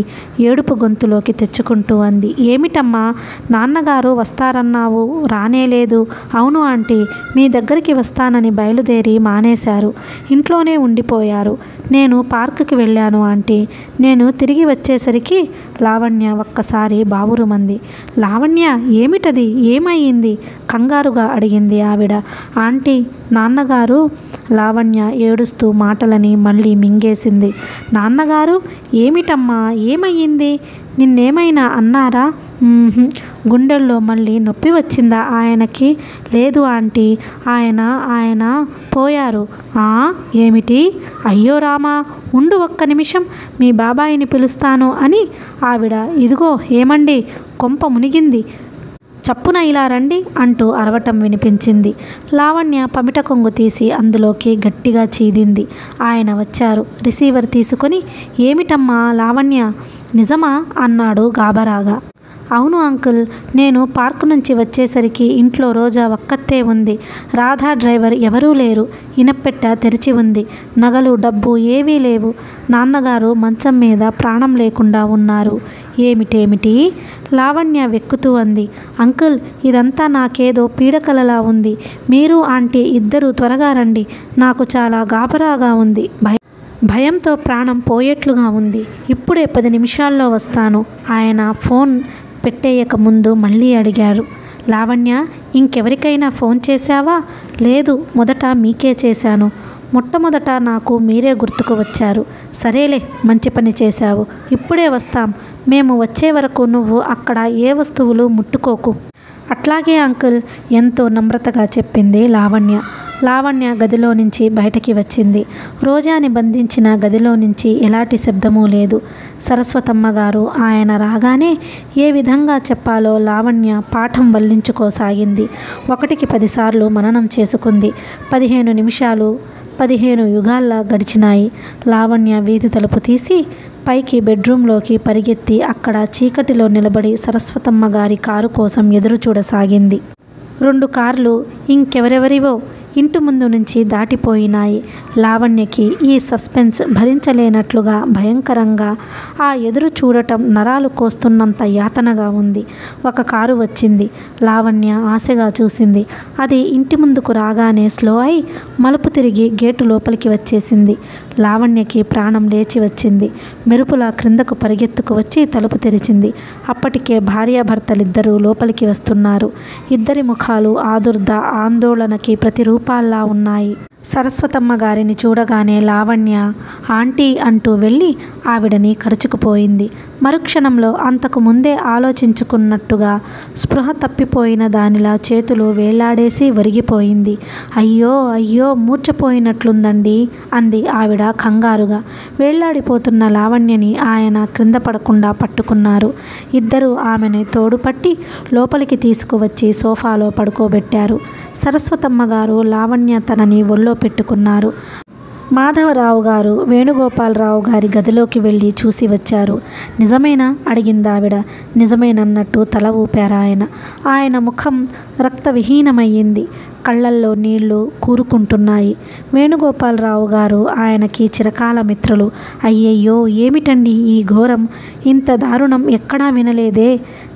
ఏడుపు గొంతులోకి తెచ్చుకుంటూ అంది. ఏమిటమ్మా, నాన్నగారు వస్తారన్నావు, రానేలేదు. అవును ఆంటీ, మీ దగ్గరికి వస్తానని బయలుదేరి మానేశారు. ఇంట్లోనే ఉండిపోయారు. నేను పార్కుకి వెళ్ళాను ఆంటీ. నేను తిరిగి వచ్చేసరికి లావణ్య ఒక్కసారి బావురుమంది. లావణ్య, ఏమిటది? ఏమయ్యింది? కంగారుగా అడిగింది ఆవిడ. ఆంటీ, నాన్నగారు. లావణ్య ఏడుస్తూ మాటలని మళ్ళీ మింగేసింది. నాన్నగారు? ఏమిటమ్మా, ఏమయ్యింది? నిన్నేమైనా అన్నారా? గుండెల్లో మళ్ళీ నొప్పి వచ్చిందా ఆయనకి? లేదు ఆంటీ, ఆయన పోయారు. ఏమిటి? అయ్యో రామా, ఉండు ఒక్క నిమిషం, మీ బాబాయిని పిలుస్తాను అని ఆవిడ. ఇదిగో ఏమండి, కొంప మునిగింది. చప్పున ఇలా రండి అంటూ అరవటం వినిపించింది. లావణ్య పమిట కొంగు తీసి అందులోకి గట్టిగా చీదింది. ఆయన వచ్చారు. రిసీవర్ తీసుకొని ఏమిటమ్మా లావణ్య, నిజమా అన్నాడు గాబరాగా. అవును అంకుల్, నేను పార్క్ నుంచి వచ్చేసరికి ఇంట్లో రోజా ఒక్కతే ఉంది. రాధా డ్రైవర్ ఎవరూ లేరు. ఇనప్పెట్ట తెరిచి ఉంది. నగలు డబ్బు ఏవీ లేవు. నాన్నగారు మంచం మీద ప్రాణం లేకుండా ఉన్నారు. ఏమిటేమిటి? లావణ్య వెక్కుతూ అంది. అంకుల్, ఇదంతా నాకేదో పీడకలలా ఉంది. మీరు ఆంటీ ఇద్దరూ త్వరగా రండి. నాకు చాలా గాబరాగా ఉంది. భయంతో ప్రాణం పోయేట్లుగా ఉంది. ఇప్పుడే 10 నిమిషాల్లో వస్తాను. ఆయన ఫోన్ పెట్టేయక ముందు మళ్ళీ అడిగారు. లావణ్య, ఇంకెవరికైనా ఫోన్ చేశావా? లేదు, మొదట మీకే చేశాను. మొట్టమొదట నాకు మీరే గుర్తుకు వచ్చారు. సరేలే, మంచి పని చేశావు. ఇప్పుడే వస్తాం. మేము వచ్చే వరకు నువ్వు అక్కడ ఏ వస్తువులు ముట్టుకోకు. అట్లాగే అంకుల్, ఎంతో నమ్రతగా చెప్పింది లావణ్య. లావణ్య గదిలో నుంచి బయటకి వచ్చింది. రోజాని బంధించిన గదిలో నుంచి ఎలాంటి శబ్దమూ లేదు. సరస్వతమ్మ గారు ఆయన రాగానే ఏ విధంగా చెప్పాలో లావణ్య పాఠం వల్లించుకోసాగింది. 1కి 10 సార్లు మననం చేసుకుంది. 15 నిమిషాలు 15 యుగాల్లా గడిచినాయి. లావణ్య వీధి తలుపు తీసి పైకి బెడ్రూంలోకి పరిగెత్తి అక్కడ చీకటిలో నిలబడి సరస్వతమ్మ గారి కారు కోసం ఎదురు చూడసాగింది. 2 కార్లు ఇంకెవరెవరివో ఇంటి ముందు నుంచి దాటిపోయినాయి. లావణ్యకి ఈ సస్పెన్స్ భరించలేనట్లుగా భయంకరంగా, ఆ ఎదురు చూడటం నరాలు కోస్తున్నంత యాతనగా ఉంది. ఒక కారు వచ్చింది. లావణ్య ఆశగా చూసింది. అది ఇంటి ముందుకు రాగానే స్లో అయి మలుపు తిరిగి గేటు లోపలికి వచ్చేసింది. లావణ్యకి ప్రాణం లేచి వచ్చింది. మెరుపులా క్రిందకు పరిగెత్తుకు వచ్చి తలుపు తెరిచింది. అప్పటికే భార్యాభర్తలిద్దరూ లోపలికి వస్తున్నారు. ఇద్దరి ముఖాలు ఆదుర్ద ఆందోళనకి ప్రతిరూపాల్లా ఉన్నాయి. సరస్వతమ్మ గారిని చూడగానే లావణ్య ఆంటీ అంటూ వెళ్ళి ఆవిడని కరుచుకుపోయింది. మరుక్షణంలో అంతకు ముందే ఆలోచించుకున్నట్టుగా స్పృహ తప్పిపోయిన దానిలా చేతులు వేళ్లాడేసి ఒరిగిపోయింది. అయ్యో అయ్యో, మూర్ఛపోయినట్లుందండి అంది ఆవిడ కంగారుగా. వేళ్లాడిపోతున్న లావణ్యని ఆయన క్రింద పడకుండా పట్టుకున్నారు. ఇద్దరూ ఆమెని తోడుపట్టి లోపలికి తీసుకువచ్చి సోఫాలో పడుకోబెట్టారు. సరస్వతమ్మ గారు లావణ్య తనని ఒళ్ళో పెట్టుకున్నారు. మాధవరావు గారు వేణుగోపాలరావు గారి గదిలోకి వెళ్ళి చూసి వచ్చారు. నిజమేనా అడిగిందావిడ. నిజమేనన్నట్టు తల ఊపారాయన. ఆయన ముఖం రక్తవిహీనమయ్యింది. కళ్ళల్లో నీళ్లు కూరుకుంటున్నాయి. వేణుగోపాలరావు గారు ఆయనకి చిరకాల మిత్రులు. అయ్యయ్యో, ఏమిటండి ఈ ఘోరం? ఇంత దారుణం ఎక్కడా వినలేదే.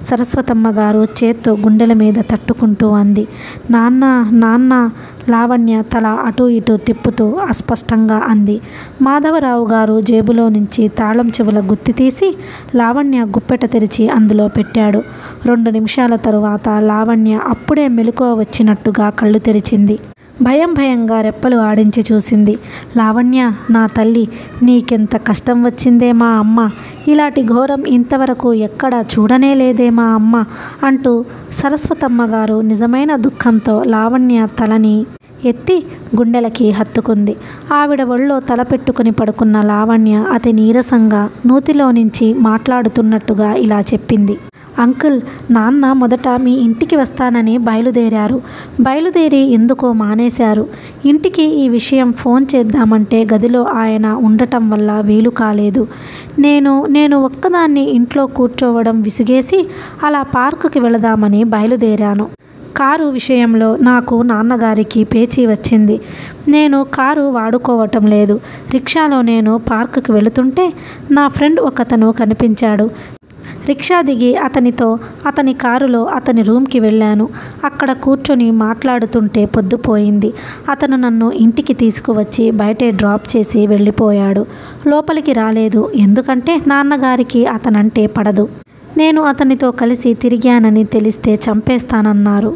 సరస్వతమ్మ గారు చేత్తో గుండెల మీద తట్టుకుంటూ అంది. నాన్న నాన్న లావణ్య తల అటూ ఇటూ తిప్పుతూ అస్పష్టంగా అంది. మాధవరావు గారు జేబులో నుంచి తాళం చెవుల గుత్తి తీసి లావణ్య గుప్పెట తెరిచి అందులో పెట్టాడు. 2 నిమిషాల తరువాత లావణ్య అప్పుడే మెలకువ వచ్చినట్టుగా కళ్ళు తెరిచింది. భయం భయంగా రెప్పలు ఆడించి చూసింది. లావణ్య, నా తల్లి, నీకెంత కష్టం వచ్చిందే మా అమ్మ. ఇలాంటి ఘోరం ఇంతవరకు ఎక్కడా చూడనే లేదే మా అమ్మ అంటూ సరస్వతమ్మ గారు నిజమైన దుఃఖంతో లావణ్య తలని ఎత్తి గుండెలకి హత్తుకుంది. ఆవిడ ఒళ్ళో తల పెట్టుకుని పడుకున్న లావణ్య అతి నీరసంగా నూతిలో నుంచి మాట్లాడుతున్నట్టుగా ఇలా చెప్పింది. అంకుల్, నాన్న మొదట మీ ఇంటికి వస్తానని బయలుదేరి ఎందుకో మానేశారు. ఇంటికి ఈ విషయం ఫోన్ చేద్దామంటే గదిలో ఆయన ఉండటం వల్ల వీలు కాలేదు. నేను ఒక్కదాన్ని ఇంట్లో కూర్చోవడం విసుగేసి అలా పార్కుకి వెళదామని బయలుదేరాను. కారు విషయంలో నాకు నాన్నగారికి పేచీ వచ్చింది. నేను కారు వాడుకోవటం లేదు. రిక్షాలో నేను పార్కుకి వెళుతుంటే నా ఫ్రెండ్ ఒకతను కనిపించాడు. రిక్షా దిగి అతనితో అతని కారులో అతని రూమ్కి వెళ్ళాను. అక్కడ కూర్చొని మాట్లాడుతుంటే పొద్దుపోయింది. అతను నన్ను ఇంటికి తీసుకువచ్చి బయటే డ్రాప్ చేసి వెళ్ళిపోయాడు. లోపలికి రాలేదు. ఎందుకంటే నాన్నగారికి అతనంటే పడదు. నేను అతనితో కలిసి తిరిగానని తెలిస్తే చంపేస్తానన్నారు.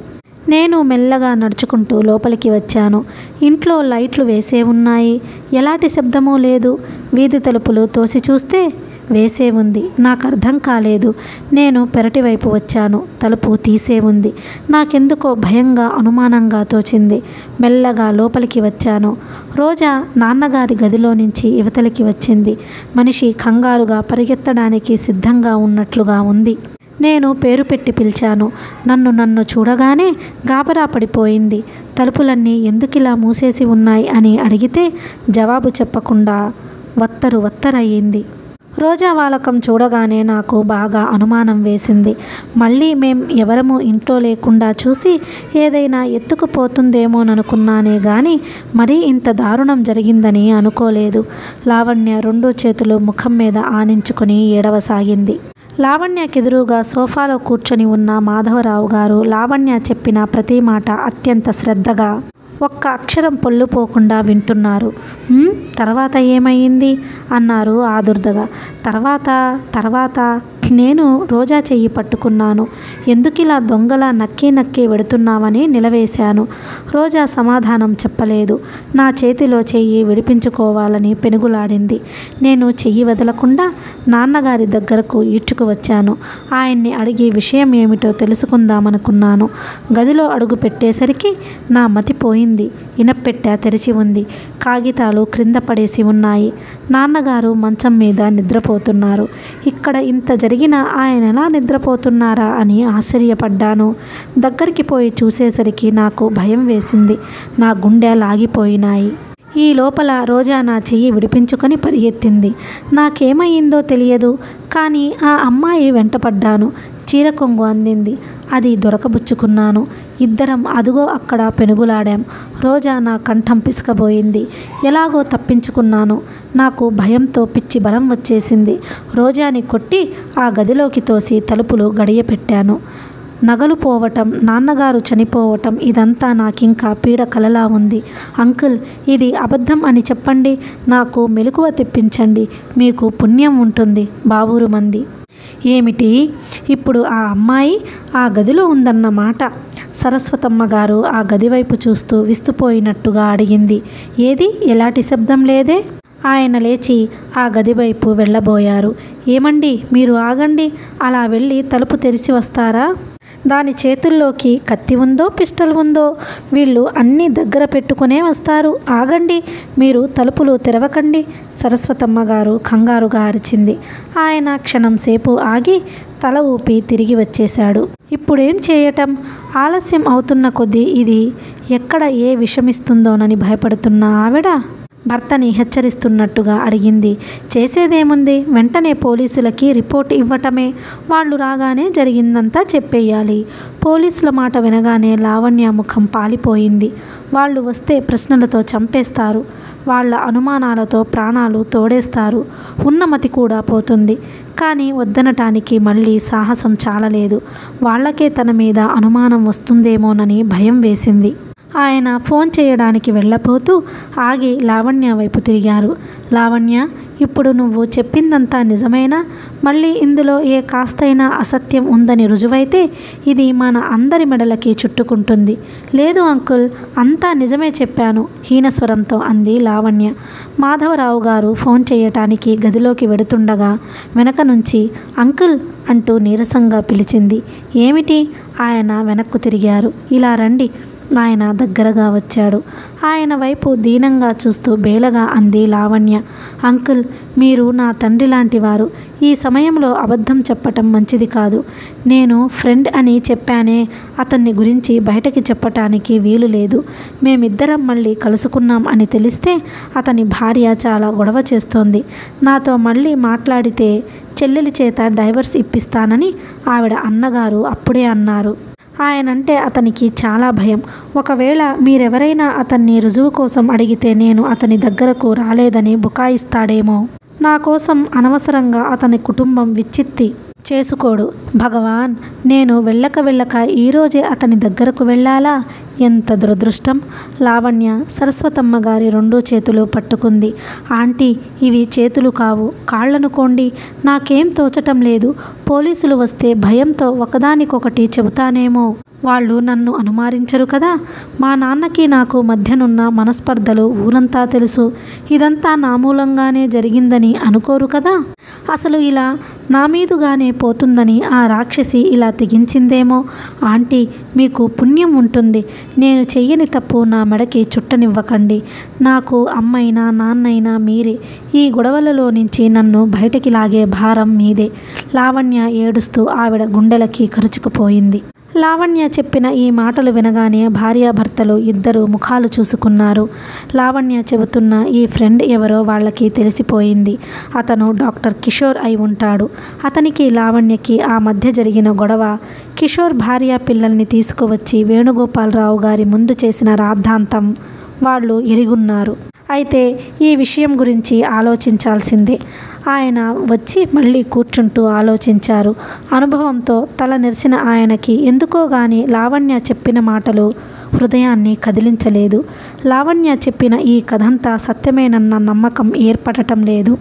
నేను మెల్లగా నడుచుకుంటూ లోపలికి వచ్చాను. ఇంట్లో లైట్లు వేసే ఉన్నాయి. ఎలాంటి శబ్దమూ లేదు. వీధి తలుపులు తోసి చూస్తే వేసే ఉంది. నాకు అర్థం కాలేదు. నేను పెరటి వైపు వచ్చాను. తలుపు తీసే ఉంది. నాకెందుకో భయంగా అనుమానంగా తోచింది. మెల్లగా లోపలికి వచ్చాను. రోజా నాన్నగారి గదిలో నుంచి యువతలికి వచ్చింది. మనిషి కంగారుగా పరిగెత్తడానికి సిద్ధంగా ఉన్నట్లుగా ఉంది. నేను పేరు పెట్టి పిలిచాను. నన్ను చూడగానే గాబరా పడిపోయింది. తలుపులన్నీ ఎందుకిలా మూసేసి ఉన్నాయి అని అడిగితే జవాబు చెప్పకుండా వత్తరయ్యింది. రోజా వాలకం చూడగానే నాకు బాగా అనుమానం వేసింది. మళ్ళీ మేం ఎవరము ఇంట్లో లేకుండా చూసి ఏదైనా ఎత్తుకుపోతుందేమోననుకున్నానే గాని మరీ ఇంత దారుణం జరిగిందని అనుకోలేదు. లావణ్య 2 చేతులు ముఖం మీద ఆనించుకుని ఏడవసాగింది. లావణ్యకెదురుగా సోఫాలో కూర్చొని ఉన్న మాధవరావు గారు లావణ్య చెప్పిన ప్రతి మాట అత్యంత శ్రద్ధగా, ఒక్క అక్షరం పొల్లుపోకుండా వింటున్నారు. తర్వాత ఏమయ్యింది అన్నారు ఆదుర్దగా. తర్వాత నేను రోజా చెయ్యి పట్టుకున్నాను. ఎందుకిలా దొంగలా నక్కి వెడుతున్నావని నిలవేశాను. రోజా సమాధానం చెప్పలేదు. నా చేతిలో చెయ్యి విడిపించుకోవాలని పెనుగులాడింది. నేను చెయ్యి వదలకుండా నాన్నగారి దగ్గరకు ఈడ్చుకు వచ్చాను. ఆయన్ని అడిగి విషయం ఏమిటో తెలుసుకుందామనుకున్నాను. గదిలో అడుగు పెట్టేసరికి నా మతి పోయింది. ఇనప్పెట్టె తెరిచి ఉంది. కాగితాలు క్రింద పడేసి ఉన్నాయి. నాన్నగారు మంచం మీద నిద్రపోతున్నారు. ఇక్కడ ఇంత జరిగిన ఆయన ఎలా నిద్రపోతున్నారా అని ఆశ్చర్యపడ్డాను. దగ్గరికి పోయి చూసేసరికి నాకు భయం వేసింది. నా గుండె లాగిపోయినాయి. ఈ లోపల రోజా నా చెయ్యి విడిపించుకొని పరిగెత్తింది. నాకేమయ్యిందో తెలియదు, కానీ ఆ అమ్మాయి వెంటపడ్డాను. చీర కొంగు అందింది. అది దొరకబుచ్చుకున్నాను. ఇద్దరం అదుగో అక్కడ పెనుగులాడాం. రోజా నా కంఠం పిసకబోయింది. ఎలాగో తప్పించుకున్నాను. నాకు భయంతో పిచ్చి బలం వచ్చేసింది. రోజాని కొట్టి ఆ గదిలోకి తోసి తలుపులు గడియ పెట్టాను. నగలు పోవటం, నాన్నగారు చనిపోవటం ఇదంతా నాకింకా పీడ కలలా ఉంది. అంకుల్, ఇది అబద్ధం అని చెప్పండి. నాకు మెలకువ తెప్పించండి. మీకు పుణ్యం ఉంటుంది బాబూరు మంది. ఏమిటి? ఇప్పుడు ఆ అమ్మాయి ఆ గదిలో ఉందన్నమాట. సరస్వతమ్మ గారు ఆ గదివైపు చూస్తూ విస్తుపోయినట్టుగా అడిగింది. ఏది? ఎలాంటి శబ్దం లేదే. ఆయన లేచి ఆ గదివైపు వెళ్ళబోయారు. ఏమండి, మీరు ఆగండి. అలా వెళ్ళి తలుపు తెరిచి వస్తారా? దాని చేతుల్లోకి కత్తి ఉందో పిస్టల్ ఉందో వీళ్ళు అన్నీ దగ్గర పెట్టుకునే వస్తారు. ఆగండి, మీరు తలుపులు తెరవకండి. సరస్వతమ్మ గారు కంగారుగా అరిచింది. ఆయన క్షణం సేపు ఆగి తల ఊపి తిరిగి వచ్చేశాడు. ఇప్పుడేం చేయటం? ఆలస్యం అవుతున్న కొద్దీ ఇది ఎక్కడ ఏ విషమిస్తుందోనని భయపడుతున్న ఆవిడ భర్తని హెచ్చరిస్తున్నట్టుగా అడిగింది. చేసేదేముంది? వెంటనే పోలీసులకి రిపోర్ట్ ఇవ్వటమే. వాళ్ళు రాగానే జరిగిందంతా చెప్పేయాలి. పోలీసుల మాట వినగానే లావణ్య ముఖం పాలిపోయింది. వాళ్ళు వస్తే ప్రశ్నలతో చంపేస్తారు. వాళ్ళ అనుమానాలతో ప్రాణాలు తోడేస్తారు. ఉన్నమతి కూడా పోతుంది. కానీ వద్దనటానికి మళ్ళీ సాహసం చాలలేదు. వాళ్ళకే తన మీద అనుమానం వస్తుందేమోనని భయం వేసింది. ఆయన ఫోన్ చేయడానికి వెళ్ళబోతూ ఆగి లావణ్య వైపు తిరిగారు. లావణ్య, ఇప్పుడు నువ్వు చెప్పిందంతా నిజమేనా? మళ్ళీ ఇందులో ఏ కాస్తైనా అసత్యం ఉందని రుజువైతే ఇది మన అందరి మెడలకి చుట్టుకుంటుంది. లేదు అంకుల్, అంతా నిజమే చెప్పాను హీనస్వరంతో అంది లావణ్య. మాధవరావు గారు ఫోన్ చేయటానికి గదిలోకి వెడుతుండగా వెనక నుంచి అంకుల్ అంటూ నీరసంగా పిలిచింది. ఏమిటి? ఆయన వెనక్కు తిరిగారు. ఇలా రండి. ఆయన దగ్గరగా వచ్చాడు. ఆయన వైపు దీనంగా చూస్తూ బేలగా అంది లావణ్య. అంకుల్, మీరు నా తండ్రి లాంటి వారు. ఈ సమయంలో అబద్ధం చెప్పటం మంచిది కాదు. నేను ఫ్రెండ్ అని చెప్పానే, అతన్ని గురించి బయటకి చెప్పటానికి వీలు లేదు. మేమిద్దరం మళ్ళీ కలుసుకున్నాం అని తెలిస్తే అతని భార్య చాలా గొడవ చేస్తోంది. నాతో మళ్ళీ మాట్లాడితే చెల్లెలి చేత డైవర్స్ ఇప్పిస్తానని ఆవిడ అన్నగారు అప్పుడే అన్నారు. ఆయనంటే అతనికి చాలా భయం. ఒకవేళ మీరెవరైనా అతన్ని రుజువు కోసం అడిగితే నేను అతని దగ్గరకు రాలేదని బుకాయిస్తాడేమో. నా కోసం అనవసరంగా అతని కుటుంబం విచ్చిత్తి చేసుకోడు. భగవాన్, నేను వెళ్ళక ఈరోజే అతని దగ్గరకు వెళ్ళాలా? ఎంత దురదృష్టం. లావణ్య సరస్వతమ్మ గారి 2 చేతులు పట్టుకుంది. ఆంటీ, ఇవి చేతులు కావు, కాళ్ళనుకోండి. నాకేం తోచటం లేదు. పోలీసులు వస్తే భయంతో ఒకదానికొకటి చెబుతానేమో. వాళ్ళు నన్ను అనుమానించరు కదా. మా నాన్నకి నాకు మధ్యనున్న మనస్పర్ధలు ఊరంతా తెలుసు. ఇదంతా నా మూలంగానే జరిగిందని అనుకోరు కదా. అసలు ఇలా నా మీదుగానే పోతుందని ఆ రాక్షసి ఇలా తెగించిందేమో. ఆంటీ, మీకు పుణ్యం ఉంటుంది. నేను చెయ్యని తప్పు నా మెడకి చుట్టనివ్వకండి. నాకు అమ్మైనా నాన్నైనా మీరే. ఈ గొడవలలో నుంచి నన్ను బయటికి లాగే భారం మీదే. లావణ్య ఏడుస్తూ ఆవిడ గుండెలకి కరుచుకుపోయింది. లావణ్య చెప్పిన ఈ మాటలు వినగానే భార్యాభర్తలు ఇద్దరు ముఖాలు చూసుకున్నారు. లావణ్య చెబుతున్న ఈ ఫ్రెండ్ ఎవరో వాళ్ళకి తెలిసిపోయింది. అతను డాక్టర్ కిషోర్ అయి ఉంటాడు. అతనికి లావణ్యకి ఆ మధ్య జరిగిన గొడవ, కిషోర్ భార్య పిల్లల్ని తీసుకువచ్చి వేణుగోపాలరావు గారి ముందు చేసిన రాద్ధాంతం వాళ్ళు ఎరుగున్నారు. అయితే ఈ విషయం గురించి ఆలోచించాల్సిందే. ఆయన వచ్చి మళ్ళీ కూర్చుంటూ ఆలోచించారు. అనుభవంతో తల నెరిసిన ఆయనకి ఎందుకో గాని లావణ్య చెప్పిన మాటలు హృదయాన్ని కదిలించలేదు. లావణ్య చెప్పిన ఈ కథంతా సత్యమేనన్న నమ్మకం ఏర్పడటం లేదు.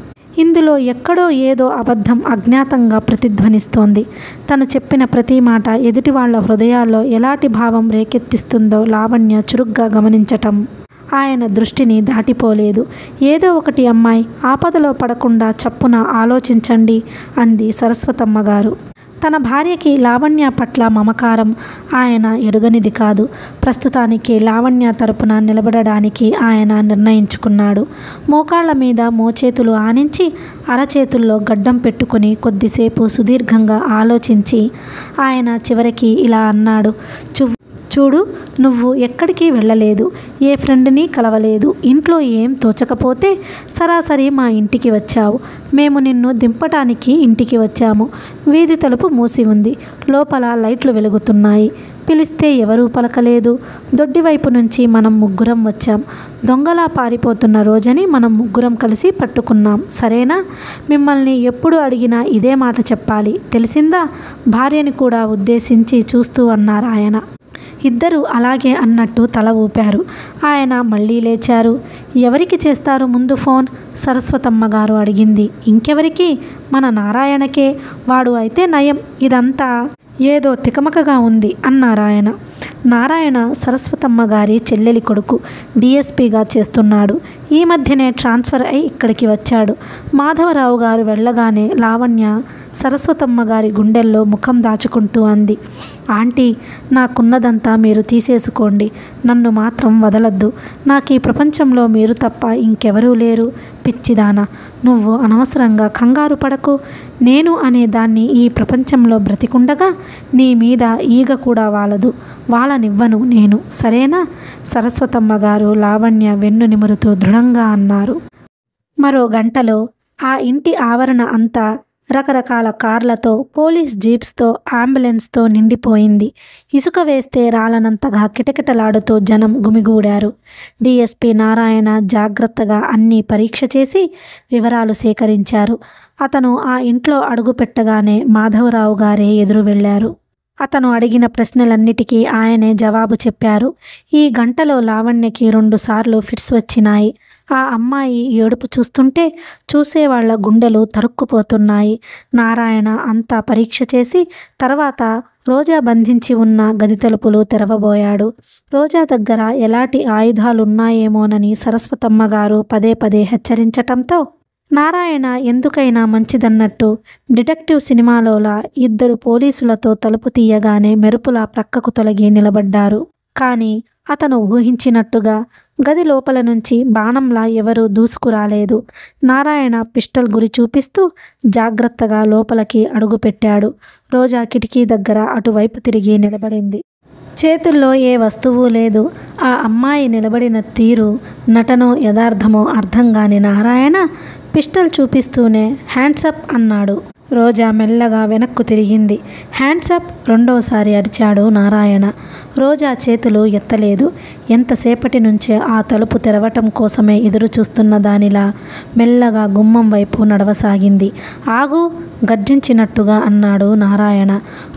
ఇందులో ఎక్కడో ఏదో అబద్ధం అజ్ఞాతంగా ప్రతిధ్వనిస్తోంది. తను చెప్పిన ప్రతి మాట ఎదుటి వాళ్ళ హృదయాల్లో ఎలాంటి భావం రేకెత్తిస్తుందో లావణ్య చురుగ్గా గమనించటం ఆయన దృష్టిని దాటిపోలేదు. ఏదో ఒకటి అమ్మాయి, ఆపదలో పడకుండా చప్పున ఆలోచించండి అంది సరస్వతమ్మ గారు. తన భార్యకి లావణ్య పట్ల మమకారం ఆయన ఎరుగనిది కాదు. ప్రస్తుతానికి లావణ్య తరపున నిలబడడానికి ఆయన నిర్ణయించుకున్నాడు. మోకాళ్ల మీద మోచేతులు ఆనించి అరచేతుల్లో గడ్డం పెట్టుకుని కొద్దిసేపు సుదీర్ఘంగా ఆలోచించి ఆయన చివరికి ఇలా అన్నాడు. చూడు, నువ్వు ఎక్కడికి వెళ్ళలేదు, ఏ ఫ్రెండ్ని కలవలేదు, ఇంట్లో ఏం తోచకపోతే సరాసరి మా ఇంటికి వచ్చావు. మేము నిన్ను దింపటానికి ఇంటికి వచ్చాము. వీధి తలుపు మూసి ఉంది. లోపల లైట్లు వెలుగుతున్నాయి. పిలిస్తే ఎవరూ పలకలేదు. దొడ్డివైపు నుంచి మనం ముగ్గురం వచ్చాం. దొంగలా పారిపోతున్న రోజని మనం ముగ్గురం కలిసి పట్టుకున్నాం. సరేనా? మిమ్మల్ని ఎప్పుడు అడిగినా ఇదే మాట చెప్పాలి, తెలిసిందా? భార్యని కూడా ఉద్దేశించి చూస్తూ అన్నారు ఆయన. ఇద్దరు అలాగే అన్నట్టు తల ఊపారు. ఆయన మళ్ళీ లేచారు. ఎవరికి చేస్తారు ముందు ఫోన్? సరస్వతమ్మ గారు అడిగింది. ఇంకెవరికి? మన నారాయణకే. వాడు అయితే నయం. ఇదంతా ఏదో తికమకగా ఉంది అన్నారాయన. నారాయణ సరస్వతమ్మ గారి చెల్లెలి కొడుకు, డిఎస్పీగా చేస్తున్నాడు. ఈ మధ్యనే ట్రాన్స్ఫర్ అయి ఇక్కడికి వచ్చాడు. మాధవరావు గారు వెళ్ళగానే లావణ్య సరస్వతమ్మ గారి గుండెల్లో ముఖం దాచుకుంటూ అంది. ఆంటీ, నాకున్నదంతా మీరు తీసేసుకోండి. నన్ను మాత్రం వదలద్దు. నాకు ఈ ప్రపంచంలో మీరు తప్ప ఇంకెవరూ లేరు. పిచ్చిదానా, నువ్వు అనవసరంగా కంగారు పడకు. నేను అనే దాన్ని ఈ ప్రపంచంలో బ్రతికుండగా నీ మీద ఈగ కూడా వాలదు. వాళ్ళనివ్వను నేను, సరేనా? సరస్వతమ్మ గారు లావణ్య వెన్ను నిమురుతూ దృఢంగా అన్నారు. మరో గంటలో ఆ ఇంటి ఆవరణ అంతా రకరకాల కార్లతో, పోలీస్ జీప్స్తో, అంబులెన్స్తో నిండిపోయింది. ఇసుక వేస్తే రాలనంతగా కిటకిటలాడుతూ జనం గుమిగూడారు. డిఎస్పీ నారాయణ జాగ్రత్తగా అన్నీ పరీక్ష చేసి వివరాలు సేకరించారు. అతను ఆ ఇంట్లో అడుగు పెట్టగానే మాధవరావు గారే ఎదురు వెళ్ళారు. అతను అడిగిన ప్రశ్నలన్నిటికీ ఆయనే జవాబు చెప్పారు. ఈ గంటలో లావణ్యకి 2 సార్లు ఫిట్స్ వచ్చినాయి. ఆ అమ్మాయి ఏడుపు చూస్తుంటే చూసేవాళ్ల గుండెలు తరుక్కుపోతున్నాయి. నారాయణ అంతా పరీక్ష చేసి తర్వాత రోజా బంధించి ఉన్న గది తలుపులు తెరవబోయాడు. రోజా దగ్గర ఎలాంటి ఆయుధాలున్నాయేమోనని సరస్వతమ్మ గారు పదే పదే హెచ్చరించటంతో నారాయణ ఎందుకైనా మంచిదన్నట్టు డిటెక్టివ్ సినిమాలోలా 2 పోలీసులతో తలుపు తీయగానే మెరుపులా ప్రక్కకు తొలగి నిలబడ్డారు. కానీ అతను ఊహించినట్టుగా గది లోపల నుంచి బాణంలా ఎవరూ దూసుకురాలేదు. నారాయణ పిస్టల్ గురి చూపిస్తూ జాగ్రత్తగా లోపలికి అడుగుపెట్టాడు. రోజా కిటికీ దగ్గర అటువైపు తిరిగి నిలబడింది. చేతుల్లో ఏ వస్తువు లేదు. ఆ అమ్మాయి నిలబడిన తీరు నటనో యథార్థమో అర్థం కాని నారాయణ పిస్టల్ చూపిస్తూనే హ్యాండ్సప్ అన్నాడు. రోజా మెల్లగా వెనక్కు తిరిగింది. హ్యాండ్సప్ రెండోసారి అరిచాడు నారాయణ. రోజా చేతులు ఎత్తలేదు. ఎంతసేపటి నుంచే ఆ తలుపు తెరవటం కోసమే ఎదురు చూస్తున్న దానిలా మెల్లగా గుమ్మం వైపు నడవసాగింది. ఆగు, గర్జించినట్టుగా అన్నాడు నారాయణ.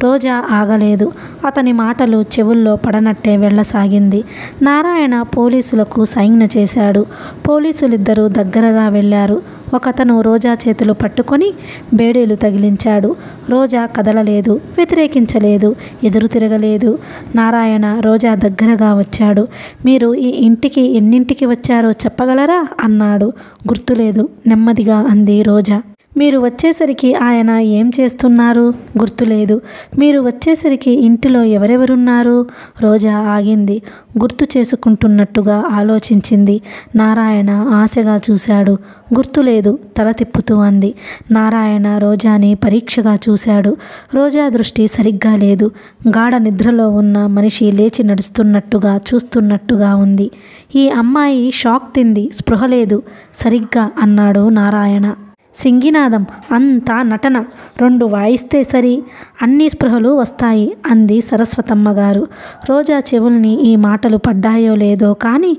రోజా ఆగలేదు. అతని మాటలు చెవుల్లో పడనట్టే వెళ్ళసాగింది. నారాయణ పోలీసులకు సైగ చేశాడు. పోలీసులిద్దరూ దగ్గరగా వెళ్ళారు. ఒకతను రోజా చేతులు పట్టుకొని బేడీలు తగిలించాడు. రోజా కదలలేదు, వ్యతిరేకించలేదు, ఎదురు తిరగలేదు. నారాయణ రోజా దగ్గరగా వచ్చాడు. మీరు ఈ ఇంటికి ఎన్నింటికి వచ్చారో చెప్పగలరా అన్నాడు. గుర్తులేదు, నెమ్మదిగా అంది రోజా. మీరు వచ్చేసరికి ఆయన ఏం చేస్తున్నారు? గుర్తులేదు. మీరు వచ్చేసరికి ఇంటిలో ఎవరెవరున్నారు? రోజా ఆగింది. గుర్తు చేసుకుంటున్నట్టుగా ఆలోచించింది. నారాయణ ఆశగా చూశాడు. గుర్తులేదు, తల తిప్పుతూ అంది. నారాయణ రోజాని పరీక్షగా చూశాడు. రోజా దృష్టి సరిగ్గా లేదు. గాఢ నిద్రలో ఉన్న మనిషి లేచి నడుస్తున్నట్టుగా చూస్తున్నట్టుగా ఉంది. ఈ అమ్మాయి షాక్ తింది, స్పృహ లేదు సరిగ్గా అన్నాడు నారాయణ. సింగినాదం, అంతా నటన. 2 వాయిస్తే సరి, అన్ని స్పృహలు వస్తాయి అంది సరస్వతమ్మ గారు. రోజా చెవుల్ని ఈ మాటలు పడ్డాయో లేదో కానీ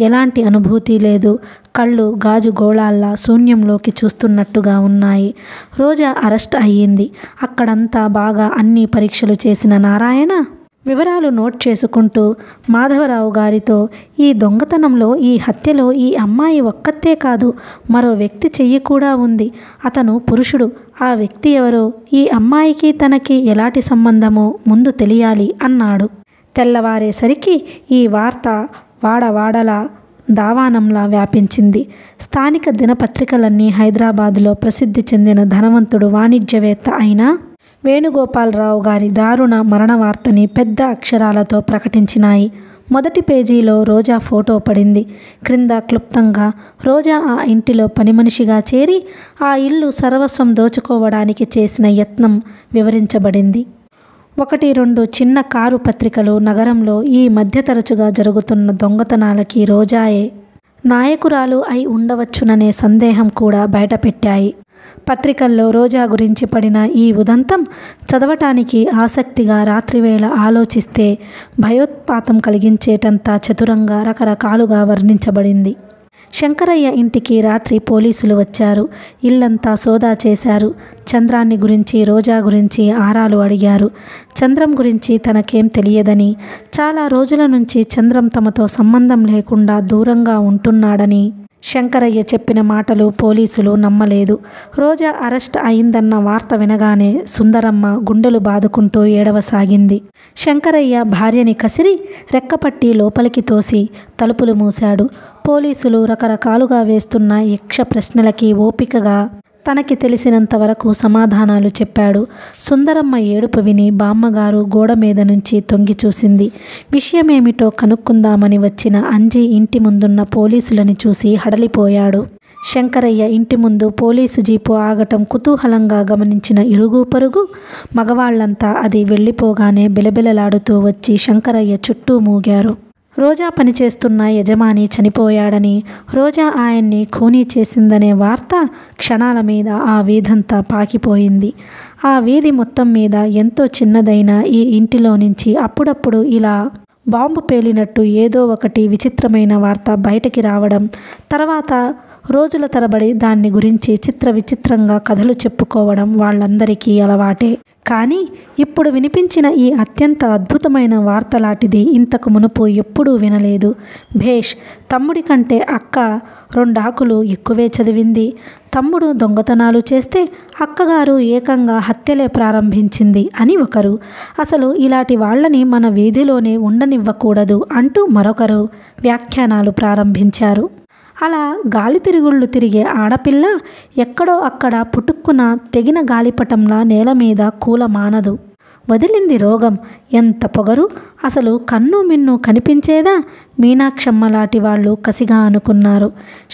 ఎలాంటి అనుభూతి లేదు. కళ్ళు గాజు గోళాల్లా శూన్యంలోకి చూస్తున్నట్టుగా ఉన్నాయి. రోజా అరెస్ట్ అయ్యింది. అక్కడంతా బాగా అన్ని పరీక్షలు చేసిన నారాయణ వివరాలు నోట్ చేసుకుంటూ మాధవరావు గారితో, ఈ దొంగతనంలో, ఈ హత్యలో ఈ అమ్మాయి ఒక్కతే కాదు, మరో వ్యక్తి చెయ్యి కూడా ఉంది. అతను పురుషుడు. ఆ వ్యక్తి ఎవరో, ఈ అమ్మాయికి తనకి ఎలాంటి సంబంధమో ముందు తెలియాలి అన్నాడు. తెల్లవారేసరికి ఈ వార్త వాడవాడలా దావానంలా వ్యాపించింది. స్థానిక దినపత్రికలన్నీ హైదరాబాదులో ప్రసిద్ధి చెందిన ధనవంతుడు వాణిజ్యవేత్త అయిన వేణుగోపాలరావు గారి దారుణ మరణ వార్తని పెద్ద అక్షరాలతో ప్రకటించినాయి. మొదటి పేజీలో రోజా ఫోటో పడింది. క్రింద క్లుప్తంగా రోజా ఆ ఇంటిలో పనిమనిషిగా చేరి ఆ ఇల్లు సర్వస్వం దోచుకోవడానికి చేసిన యత్నం వివరించబడింది. 1-2 చిన్న కారు పత్రికలు నగరంలో ఈ మధ్య తరచుగా జరుగుతున్న దొంగతనాలకి రోజాయే నాయకురాలు అయి ఉండవచ్చుననే సందేహం కూడా బయటపెట్టాయి. పత్రికల్లో రోజా గురించి పడిన ఈ ఉదంతం చదవటానికి ఆసక్తిగా రాత్రివేళ ఆలోచిస్తే భయోత్పాతం కలిగించేటంత చతురంగా రకరకాలుగా వర్ణించబడింది. శంకరయ్య ఇంటికి రాత్రి పోలీసులు వచ్చారు. ఇల్లంతా సోదా చేశారు. చంద్రాన్ని గురించి, రోజా గురించి ఆరాలు అడిగారు. చంద్రం గురించి తనకేం తెలియదని, చాలా రోజుల నుంచి చంద్రం తమతో సంబంధం లేకుండా దూరంగా ఉంటున్నాడని శంకరయ్య చెప్పిన మాటలు పోలీసులు నమ్మలేదు. రోజా అరెస్ట్ అయిందన్న వార్త వినగానే సుందరమ్మ గుండెలు బాదుకుంటూ ఏడవసాగింది. శంకరయ్య భార్యని కసిరి రెక్కపట్టి లోపలికి తోసి తలుపులు మూశాడు. పోలీసులు రకరకాలుగా వేస్తున్న యక్ష ప్రశ్నలకి ఓపికగా తనకి తెలిసినంత వరకు సమాధానాలు చెప్పాడు. సుందరమ్మ ఏడుపు విని బామ్మగారు గోడ మీద నుంచి తొంగి చూసింది. విషయమేమిటో కనుక్కుందామని వచ్చిన అంజి ఇంటి ముందున్న పోలీసులని చూసి హడలిపోయాడు. శంకరయ్య ఇంటి ముందు పోలీసు జీపు ఆగటం కుతూహలంగా గమనించిన ఇరుగు పొరుగు మగవాళ్లంతా అది వెళ్ళిపోగానే బిలబిలలాడుతూ వచ్చి శంకరయ్య చుట్టూ మూగారు. రోజా పనిచేస్తున్న యజమాని చనిపోయాడని, రోజా ఆయన్ని ఖూనీ చేసిందనే వార్త క్షణాల మీద ఆ వీధంతా పాకిపోయింది. ఆ వీధి మొత్తం మీద ఎంతో చిన్నదైన ఈ ఇంటిలో నుంచి అప్పుడప్పుడు ఇలా బాంబు పేలినట్టు ఏదో ఒకటి విచిత్రమైన వార్త బయటికి రావడం, తర్వాత రోజుల తరబడి దాన్ని గురించి చిత్ర విచిత్రంగా కథలు చెప్పుకోవడం వాళ్ళందరికీ అలవాటే. కానీ ఇప్పుడు వినిపించిన ఈ అత్యంత అద్భుతమైన వార్తలాంటిది ఇంతకు మునుపు ఎప్పుడూ వినలేదు. భేష్, తమ్ముడి కంటే అక్క 2 ఆకులు ఎక్కువే చదివింది. తమ్ముడు దొంగతనాలు చేస్తే అక్కగారు ఏకంగా హత్యలే ప్రారంభించింది అని ఒకరు, అసలు ఇలాంటి వాళ్ళని మన వీధిలోనే ఉండనివ్వకూడదు అంటూ మరొకరు వ్యాఖ్యానాలు ప్రారంభించారు. అలా గాలి తిరుగుళ్ళు తిరిగే ఆడపిల్ల ఎక్కడో అక్కడ పుటుక్కున తెగిన గాలిపటంలా నేల మీద కూల మానదు. వదిలింది రోగం. ఎంత పొగరు! అసలు కన్ను మిన్ను కనిపించేదా? మీనాక్షమ్మ లాంటి వాళ్ళు కసిగా అనుకున్నారు.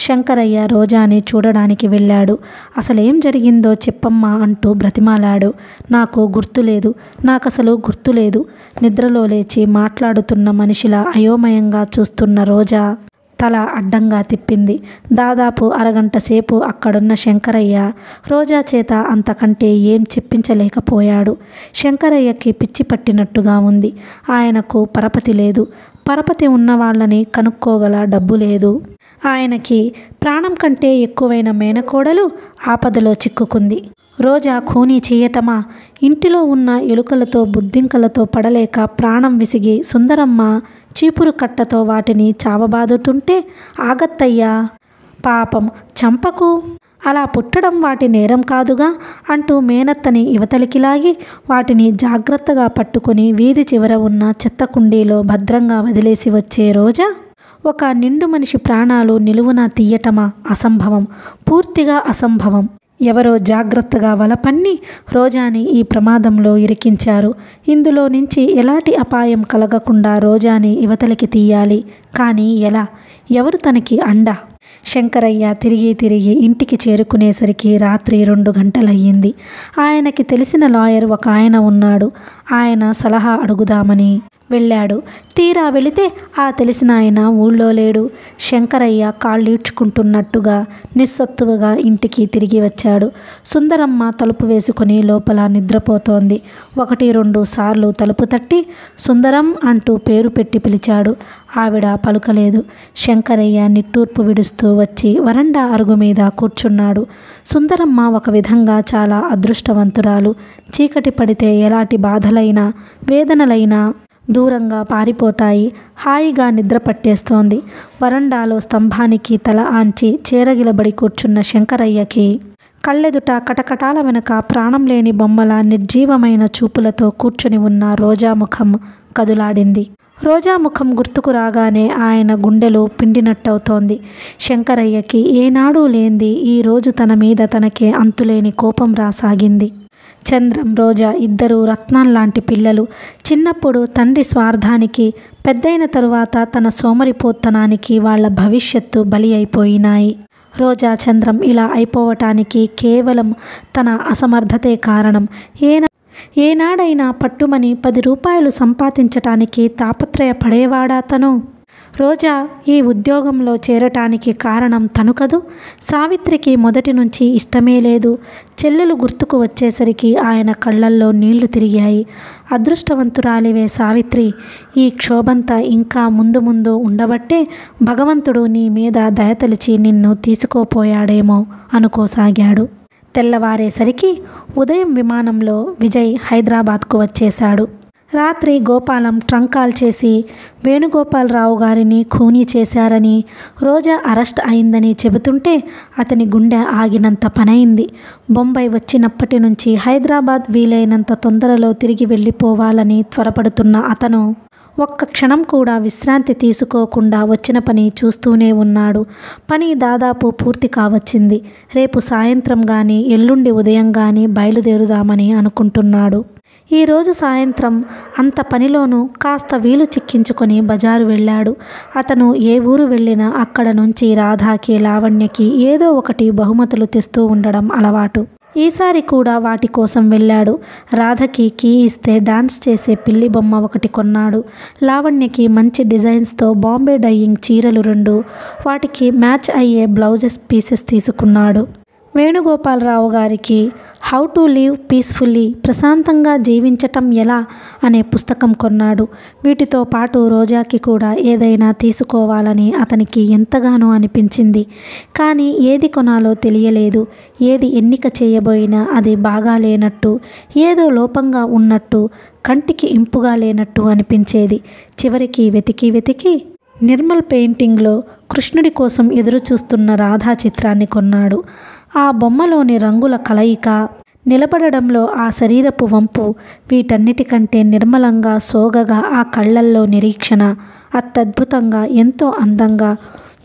శంకరయ్య రోజాని చూడడానికి వెళ్ళాడు. అసలేం జరిగిందో చెప్పమ్మా అంటూ బ్రతిమాలాడు. నాకు గుర్తులేదు, నాకసలు గుర్తులేదు. నిద్రలో లేచి మాట్లాడుతున్న మనిషిలా అయోమయంగా చూస్తున్న రోజా తల అడ్డంగా తిప్పింది. దాదాపు అరగంట సేపు అక్కడున్న శంకరయ్య రోజా చేత అంతకంటే ఏం చెప్పించలేకపోయాడు. శంకరయ్యకి పిచ్చి పట్టినట్టుగా ఉంది. ఆయనకు పరపతి లేదు. పరపతి ఉన్న వాళ్ళని కనుక్కోగల డబ్బు లేదు. ఆయనకి ప్రాణం కంటే ఎక్కువైన మేనకోడలు ఆపదలో చిక్కుకుంది. రోజా ఖూనీ చెయ్యటమా? ఇంటిలో ఉన్న ఎలుకలతో బుద్ధింకలతో పడలేక ప్రాణం విసిగి సుందరమ్మ చీపురు కట్టతో వాటిని చావబాదుతుంటే ఆగత్తయ్యా, పాపం, చంపకు, అలా పుట్టడం వాటి నేరం కాదుగా అంటూ మేనత్తని యువతలికి లాగి వాటిని జాగ్రత్తగా పట్టుకుని వీధి చివర ఉన్న చెత్త కుండీలో భద్రంగా వదిలేసి వచ్చే రోజా ఒక నిండు మనిషి ప్రాణాలు నిలువున తీయటమా? అసంభవం, పూర్తిగా అసంభవం. ఎవరో జాగ్రత్తగా వలపన్ని రోజాని ఈ ప్రమాదంలో ఇరికించారు. ఇందులో నుంచి ఎలాంటి అపాయం కలగకుండా రోజాని యువతలకి తీయాలి. కానీ ఎలా? ఎవరు తనకి అండ? శంకరయ్య తిరిగి ఇంటికి చేరుకునేసరికి రాత్రి 2 గంటలయ్యింది. ఆయనకి తెలిసిన లాయర్ ఒక ఆయన ఉన్నాడు. ఆయన సలహా అడుగుదామని వెళ్ళాడు. తీరా వెళితే ఆ తెలిసిన ఆయన ఊళ్ళో లేడు. శంకరయ్య కాళ్ళీడ్చుకుంటున్నట్టుగా నిస్సత్తువగా ఇంటికి తిరిగి వచ్చాడు. సుందరమ్మ తలుపు వేసుకుని లోపల నిద్రపోతోంది. 1-2 సార్లు తలుపు తట్టి సుందరం అంటూ పేరు పెట్టి పిలిచాడు. ఆవిడ పలుకలేదు. శంకరయ్య నిట్టూర్పు విడుస్తూ వచ్చి వరండా అరుగు మీద కూర్చున్నాడు. సుందరమ్మ ఒక విధంగా చాలా అదృష్టవంతురాలు. చీకటి పడితే ఎలాంటి బాధలైనా వేదనలైనా దూరంగా పారిపోతాయి. హాయిగా నిద్ర పట్టేస్తోంది. వరండాలో స్తంభానికి తల ఆంచి చేరగిలబడి కూర్చున్న శంకరయ్యకి కళ్ళెదుట కటకటాల వెనుక ప్రాణం లేని బొమ్మల నిర్జీవమైన చూపులతో కూర్చుని ఉన్న రోజా ముఖం కదులాడింది. రోజా ముఖం గుర్తుకు రాగానే ఆయన గుండెలు పిండినట్టవుతోంది. శంకరయ్యకి ఏనాడూ లేంది ఈరోజు తన మీద తనకే అంతులేని కోపం రాసాగింది. చంద్రం, రోజా ఇద్దరూ రత్నాల్లాంటి పిల్లలు. చిన్నప్పుడు తండ్రి స్వార్థానికి, పెద్దయిన తరువాత తన సోమరిపోత్తనానికి వాళ్ళ భవిష్యత్తు బలి అయిపోయినాయి. రోజా, చంద్రం ఇలా అయిపోవటానికి కేవలం తన అసమర్థతే కారణం. ఏనాడైనా పట్టుమని 10 రూపాయలు సంపాదించటానికి తాపత్రయపడేవాడా తను? రోజా ఈ ఉద్యోగంలో చేరటానికి కారణం తను కదూ. సావిత్రికి మొదటి నుంచి ఇష్టమే లేదు. చెల్లెలు గుర్తుకు వచ్చేసరికి ఆయన కళ్ళల్లో నీళ్లు తిరిగాయి. అదృష్టవంతురాలివే సావిత్రి. ఈ క్షోభంతా ఇంకా ముందు ఉండబట్టే భగవంతుడు నీ మీద దయతలిచి నిన్ను తీసుకోపోయాడేమో అనుకోసాగాడు. తెల్లవారేసరికి ఉదయం విమానంలో విజయ్ హైదరాబాద్కు వచ్చేశాడు. రాత్రి గోపాలం ట్రంక్ కాల్ చేసి వేణుగోపాలరావు గారిని ఖూనీ చేశారని, రోజా అరెస్ట్ అయిందని చెబుతుంటే అతని గుండె ఆగినంత పనైంది. బొంబాయి వచ్చినప్పటి నుంచి హైదరాబాద్ వీలైనంత తొందరలో తిరిగి వెళ్ళిపోవాలని త్వరపడుతున్న అతను ఒక్క క్షణం కూడా విశ్రాంతి తీసుకోకుండా వచ్చిన పని చూస్తూనే ఉన్నాడు. పని దాదాపు పూర్తి కావచ్చింది. రేపు సాయంత్రం కానీ ఎల్లుండి ఉదయం కానీ బయలుదేరుదామని అనుకుంటున్నాడు. ఈరోజు సాయంత్రం అంత పనిలోనూ కాస్త వీలు చిక్కించుకొని బజారు వెళ్ళాడు. అతను ఏ ఊరు వెళ్ళినా అక్కడ నుంచి రాధాకి, లావణ్యకి ఏదో ఒకటి బహుమతులు తెస్తూ ఉండడం అలవాటు. ఈసారి కూడా వాటి కోసం వెళ్ళాడు. రాధకి కీ ఇస్తే డాన్స్ చేసే పిల్లి బొమ్మ ఒకటి కొన్నాడు. లావణ్యకి మంచి డిజైన్స్తో బాంబే డైయింగ్ చీరలు 2, వాటికి మ్యాచ్ అయ్యే బ్లౌజెస్ పీసెస్ తీసుకున్నాడు. వేణుగోపాలరావు గారికి హౌ టు లివ్ పీస్ఫుల్లీ, ప్రశాంతంగా జీవించటం ఎలా అనే పుస్తకం కొన్నాడు. వీటితో పాటు రోజాకి కూడా ఏదైనా తీసుకోవాలని అతనికి ఎంతగానో అనిపించింది. కానీ ఏది కొనాలో తెలియలేదు. ఏది ఎన్నిక చేయబోయినా అది బాగా లేనట్టు, ఏదో లోపంగా ఉన్నట్టు, కంటికి ఇంపుగా లేనట్టు అనిపించేది. చివరికి వెతికి నిర్మల్ పెయింటింగ్లో కృష్ణుడి కోసం ఎదురు చూస్తున్న రాధా చిత్రాన్ని కొన్నాడు. ఆ బొమ్మలోని రంగుల కలయిక, నిలబడడంలో ఆ శరీరపు వంపు, వీటన్నిటికంటే నిర్మలంగా, సోగగా ఆ కళ్ళల్లో నిరీక్షణ అత్యద్భుతంగా, ఎంతో అందంగా,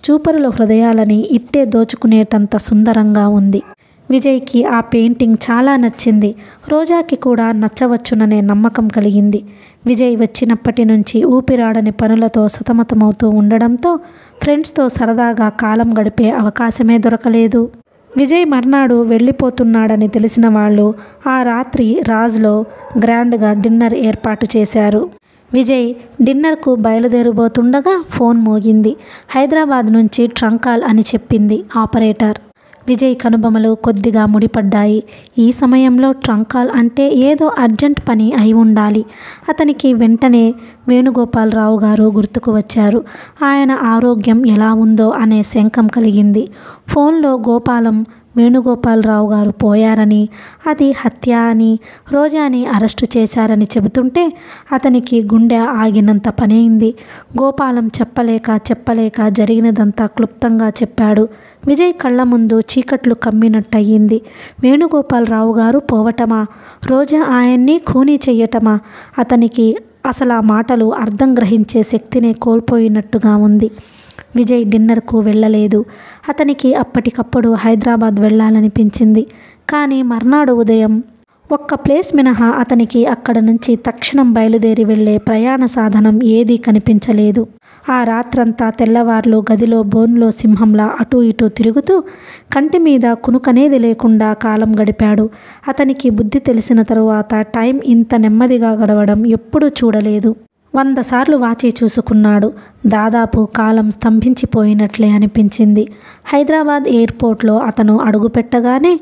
చూపరుల హృదయాలని ఇట్టే దోచుకునేటంత సుందరంగా ఉంది. విజయ్కి ఆ పెయింటింగ్ చాలా నచ్చింది. రోజాకి కూడా నచ్చవచ్చుననే నమ్మకం కలిగింది. విజయ్ వచ్చినప్పటి నుంచి ఊపిరాడని పనులతో సతమతమవుతూ ఉండడంతో ఫ్రెండ్స్తో సరదాగా కాలం గడిపే అవకాశమే దొరకలేదు. విజయ్ మర్నాడు వెళ్ళిపోతున్నాడని తెలిసిన వాళ్ళు ఆ రాత్రి రాజ్లో గ్రాండ్గా డిన్నర్ ఏర్పాటు చేశారు. విజయ్ డిన్నర్కు బయలుదేరబోతుండగా ఫోన్ మోగింది. హైదరాబాద్ నుంచి ట్రంక్ కాల్ అని చెప్పింది ఆపరేటర్. విజయ్ కనుబొమలు కొద్దిగా ముడిపడ్డాయి. ఈ సమయంలో ట్రంక్ కాల్ అంటే ఏదో అర్జెంట్ పని అయి ఉండాలి. అతనికి వెంటనే వేణుగోపాలరావు గారు గుర్తుకు వచ్చారు. ఆయన ఆరోగ్యం ఎలా ఉందో అనే శంకం కలిగింది. ఫోన్లో గోపాలం వేణుగోపాలరావు గారు పోయారని, అది హత్య అని, రోజాని అరెస్టు చేశారని చెబుతుంటే అతనికి గుండె ఆగినంత పనైంది. గోపాలం చెప్పలేక జరిగినదంతా క్లుప్తంగా చెప్పాడు. విజయ్ కళ్ళ ముందు చీకట్లు కమ్మినట్టయింది. వేణుగోపాలరావు గారు పోవటమా, రోజా ఆయన్ని ఖూనీ చెయ్యటమా? అతనికి అసలు ఆ మాటలు అర్థం గ్రహించే శక్తినే కోల్పోయినట్టుగా ఉంది. విజయ్ డిన్నర్కు వెళ్ళలేదు. అతనికి అప్పటికప్పుడు హైదరాబాద్ వెళ్ళాలనిపించింది. కానీ మర్నాడు ఉదయం ఒక్క ప్లేస్ మినహా అతనికి అక్కడ నుంచి తక్షణం బయలుదేరి వెళ్ళే ప్రయాణ సాధనం ఏదీ కనిపించలేదు. ఆ రాత్రంతా తెల్లవార్లు గదిలో బోన్లో సింహంలా అటూ ఇటూ తిరుగుతూ కంటి మీద కునుకనేది లేకుండా కాలం గడిపాడు. అతనికి బుద్ధి తెలిసిన తరువాత టైం ఇంత నెమ్మదిగా గడవడం ఎప్పుడూ చూడలేదు. 100 సార్లు వాచి చూసుకున్నాడు. దాదాపు కాలం స్తంభించిపోయినట్లే అనిపించింది. హైదరాబాద్ ఎయిర్పోర్ట్లో అతను అడుగుపెట్టగానే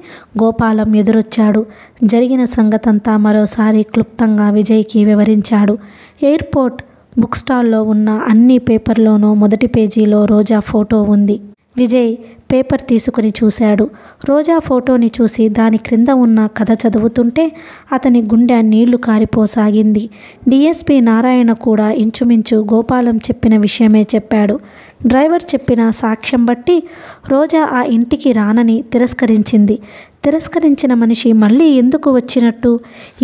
గోపాలం ఎదురొచ్చాడు. జరిగిన సంగతంతా మరోసారి క్లుప్తంగా విజయ్కి వివరించాడు. ఎయిర్పోర్ట్ బుక్ స్టాల్లో ఉన్న అన్ని పేపర్లోనూ మొదటి పేజీలో రోజా ఫోటో ఉంది. విజయ్ పేపర్ తీసుకుని చూశాడు. రోజా ఫోటోని చూసి దాని క్రింద ఉన్న కథ చదువుతుంటే అతని గుండె నీళ్లు కారిపోసాగింది. డిఎస్పి నారాయణ కూడా ఇంచుమించు గోపాలం చెప్పిన విషయమే చెప్పాడు. డ్రైవర్ చెప్పిన సాక్ష్యం బట్టి రోజా ఆ ఇంటికి రానని తిరస్కరించింది. తిరస్కరించిన మనిషి మళ్ళీ ఎందుకు వచ్చినట్టు?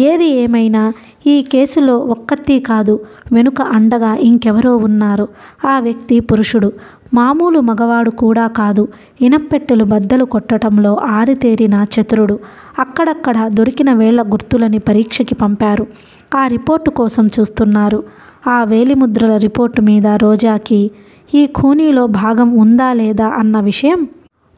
ఏది ఏమైనా ఈ కేసులో ఒక్కత్తి కాదు, వెనుక అండగా ఇంకెవరో ఉన్నారు. ఆ వ్యక్తి పురుషుడు, మామూలు మగవాడు కూడా కాదు. ఇనప్పెట్టెలు బద్దలు కొట్టడంలో ఆరితేరిన చతురుడు. అక్కడక్కడ దొరికిన వేళ్ల గుర్తులని పరీక్షకి పంపారు. ఆ రిపోర్టు కోసం చూస్తున్నారు. ఆ వేలిముద్రల రిపోర్టు మీద రోజాకి ఈ ఖూనీలో భాగం ఉందా లేదా అన్న విషయం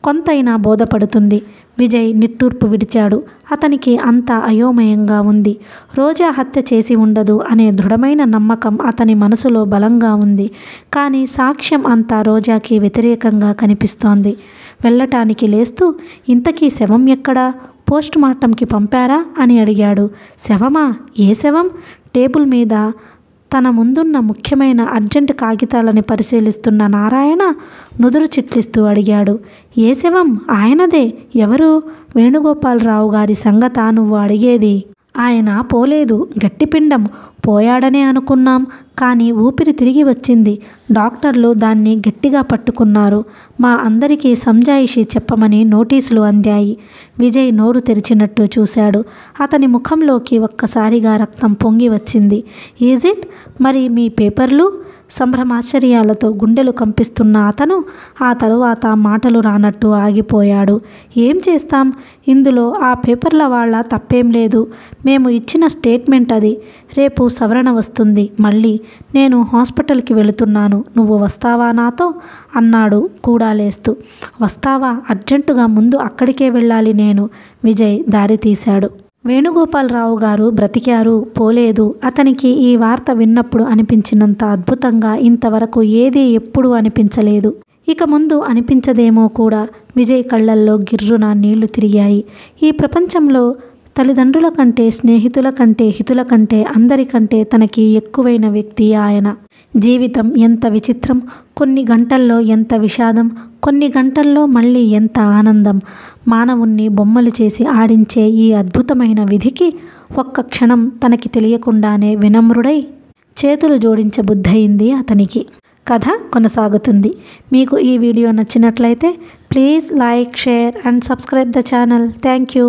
కొంతైనా బోధపడుతుంది. విజయ్ నిట్టూర్పు విడిచాడు. అతనికి అంతా అయోమయంగా ఉంది. రోజా హత్య చేసి ఉండదు అనే దృఢమైన నమ్మకం అతని మనసులో బలంగా ఉంది. కానీ సాక్ష్యం అంతా రోజాకి వ్యతిరేకంగా కనిపిస్తోంది. వెళ్ళటానికి లేస్తూ ఇంతకీ శవం ఎక్కడా? పోస్ట్ మార్టంకి పంపారా అని అడిగాడు. శవమా? ఏ శవం? టేబుల్ మీద తన ముందున్న ముఖ్యమైన అర్జెంట్ కాగితాలని పరిశీలిస్తున్న నారాయణ నుదురు చిట్లిస్తూ అడిగాడు. ఏ శవం? ఆయనదే. ఎవరు? వేణుగోపాలరావు గారి సంగతా నువ్వు అడిగేది? ఆయన పోలేదు, గట్టిపిండం. పోయాడనే అనుకున్నాం, కానీ ఊపిరి తిరిగి వచ్చింది. డాక్టర్లు దాన్ని గట్టిగా పట్టుకున్నారు. మా అందరికీ సంజాయిషి చెప్పమని నోటీసులు అందాయి. విజయ్ నోరు తెరిచినట్టు చూశాడు. అతని ముఖంలోకి ఒక్కసారిగా రక్తం పొంగి వచ్చింది. Is it? మరి మీ పేపర్లు? సంభ్రమాశ్చర్యాలతో గుండెలు కంపిస్తున్న అతను ఆ తరువాత మాటలు రానట్టు ఆగిపోయాడు. ఏం చేస్తాం? ఇందులో ఆ పేపర్ల వాళ్ళ తప్పేం లేదు. మేము ఇచ్చిన స్టేట్మెంట్ అది. రేపు సవరణ వస్తుంది. మళ్ళీ నేను హాస్పిటల్కి వెళుతున్నాను. నువ్వు వస్తావా నాతో అన్నాడు కూడా లేస్తూ. వస్తావా? అర్జెంటుగా ముందు అక్కడికే వెళ్ళాలి నేను. విజయ్ దారి తీశాడు. వేణుగోపాలరావు గారు బ్రతికారు, పోలేదు. అతనికి ఈ వార్త విన్నప్పుడు అనిపించినంత అద్భుతంగా ఇంతవరకు ఏదీ ఎప్పుడూ అనిపించలేదు. ఇక ముందు అనిపించదేమో కూడా. విజయ్ కళ్ళల్లో గిర్రున నీళ్లు తిరిగాయి. ఈ ప్రపంచంలో తల్లిదండ్రుల కంటే, స్నేహితుల కంటే, హితుల కంటే, అందరికంటే తనకి ఎక్కువైన వ్యక్తి ఆయన. జీవితం ఎంత విచిత్రం! కొన్ని గంటల్లో ఎంత విషాదం, కొన్ని గంటల్లో మళ్ళీ ఎంత ఆనందం! మానవుణ్ణి బొమ్మలు చేసి ఆడించే ఈ అద్భుతమైన విధికి ఒక్క క్షణం తనకి తెలియకుండానే వినమ్రుడై చేతులు జోడించబుద్ధయింది అతనికి. కథ కొనసాగుతుంది. మీకు ఈ వీడియో నచ్చినట్లయితే please like, share and subscribe the channel. Thank you.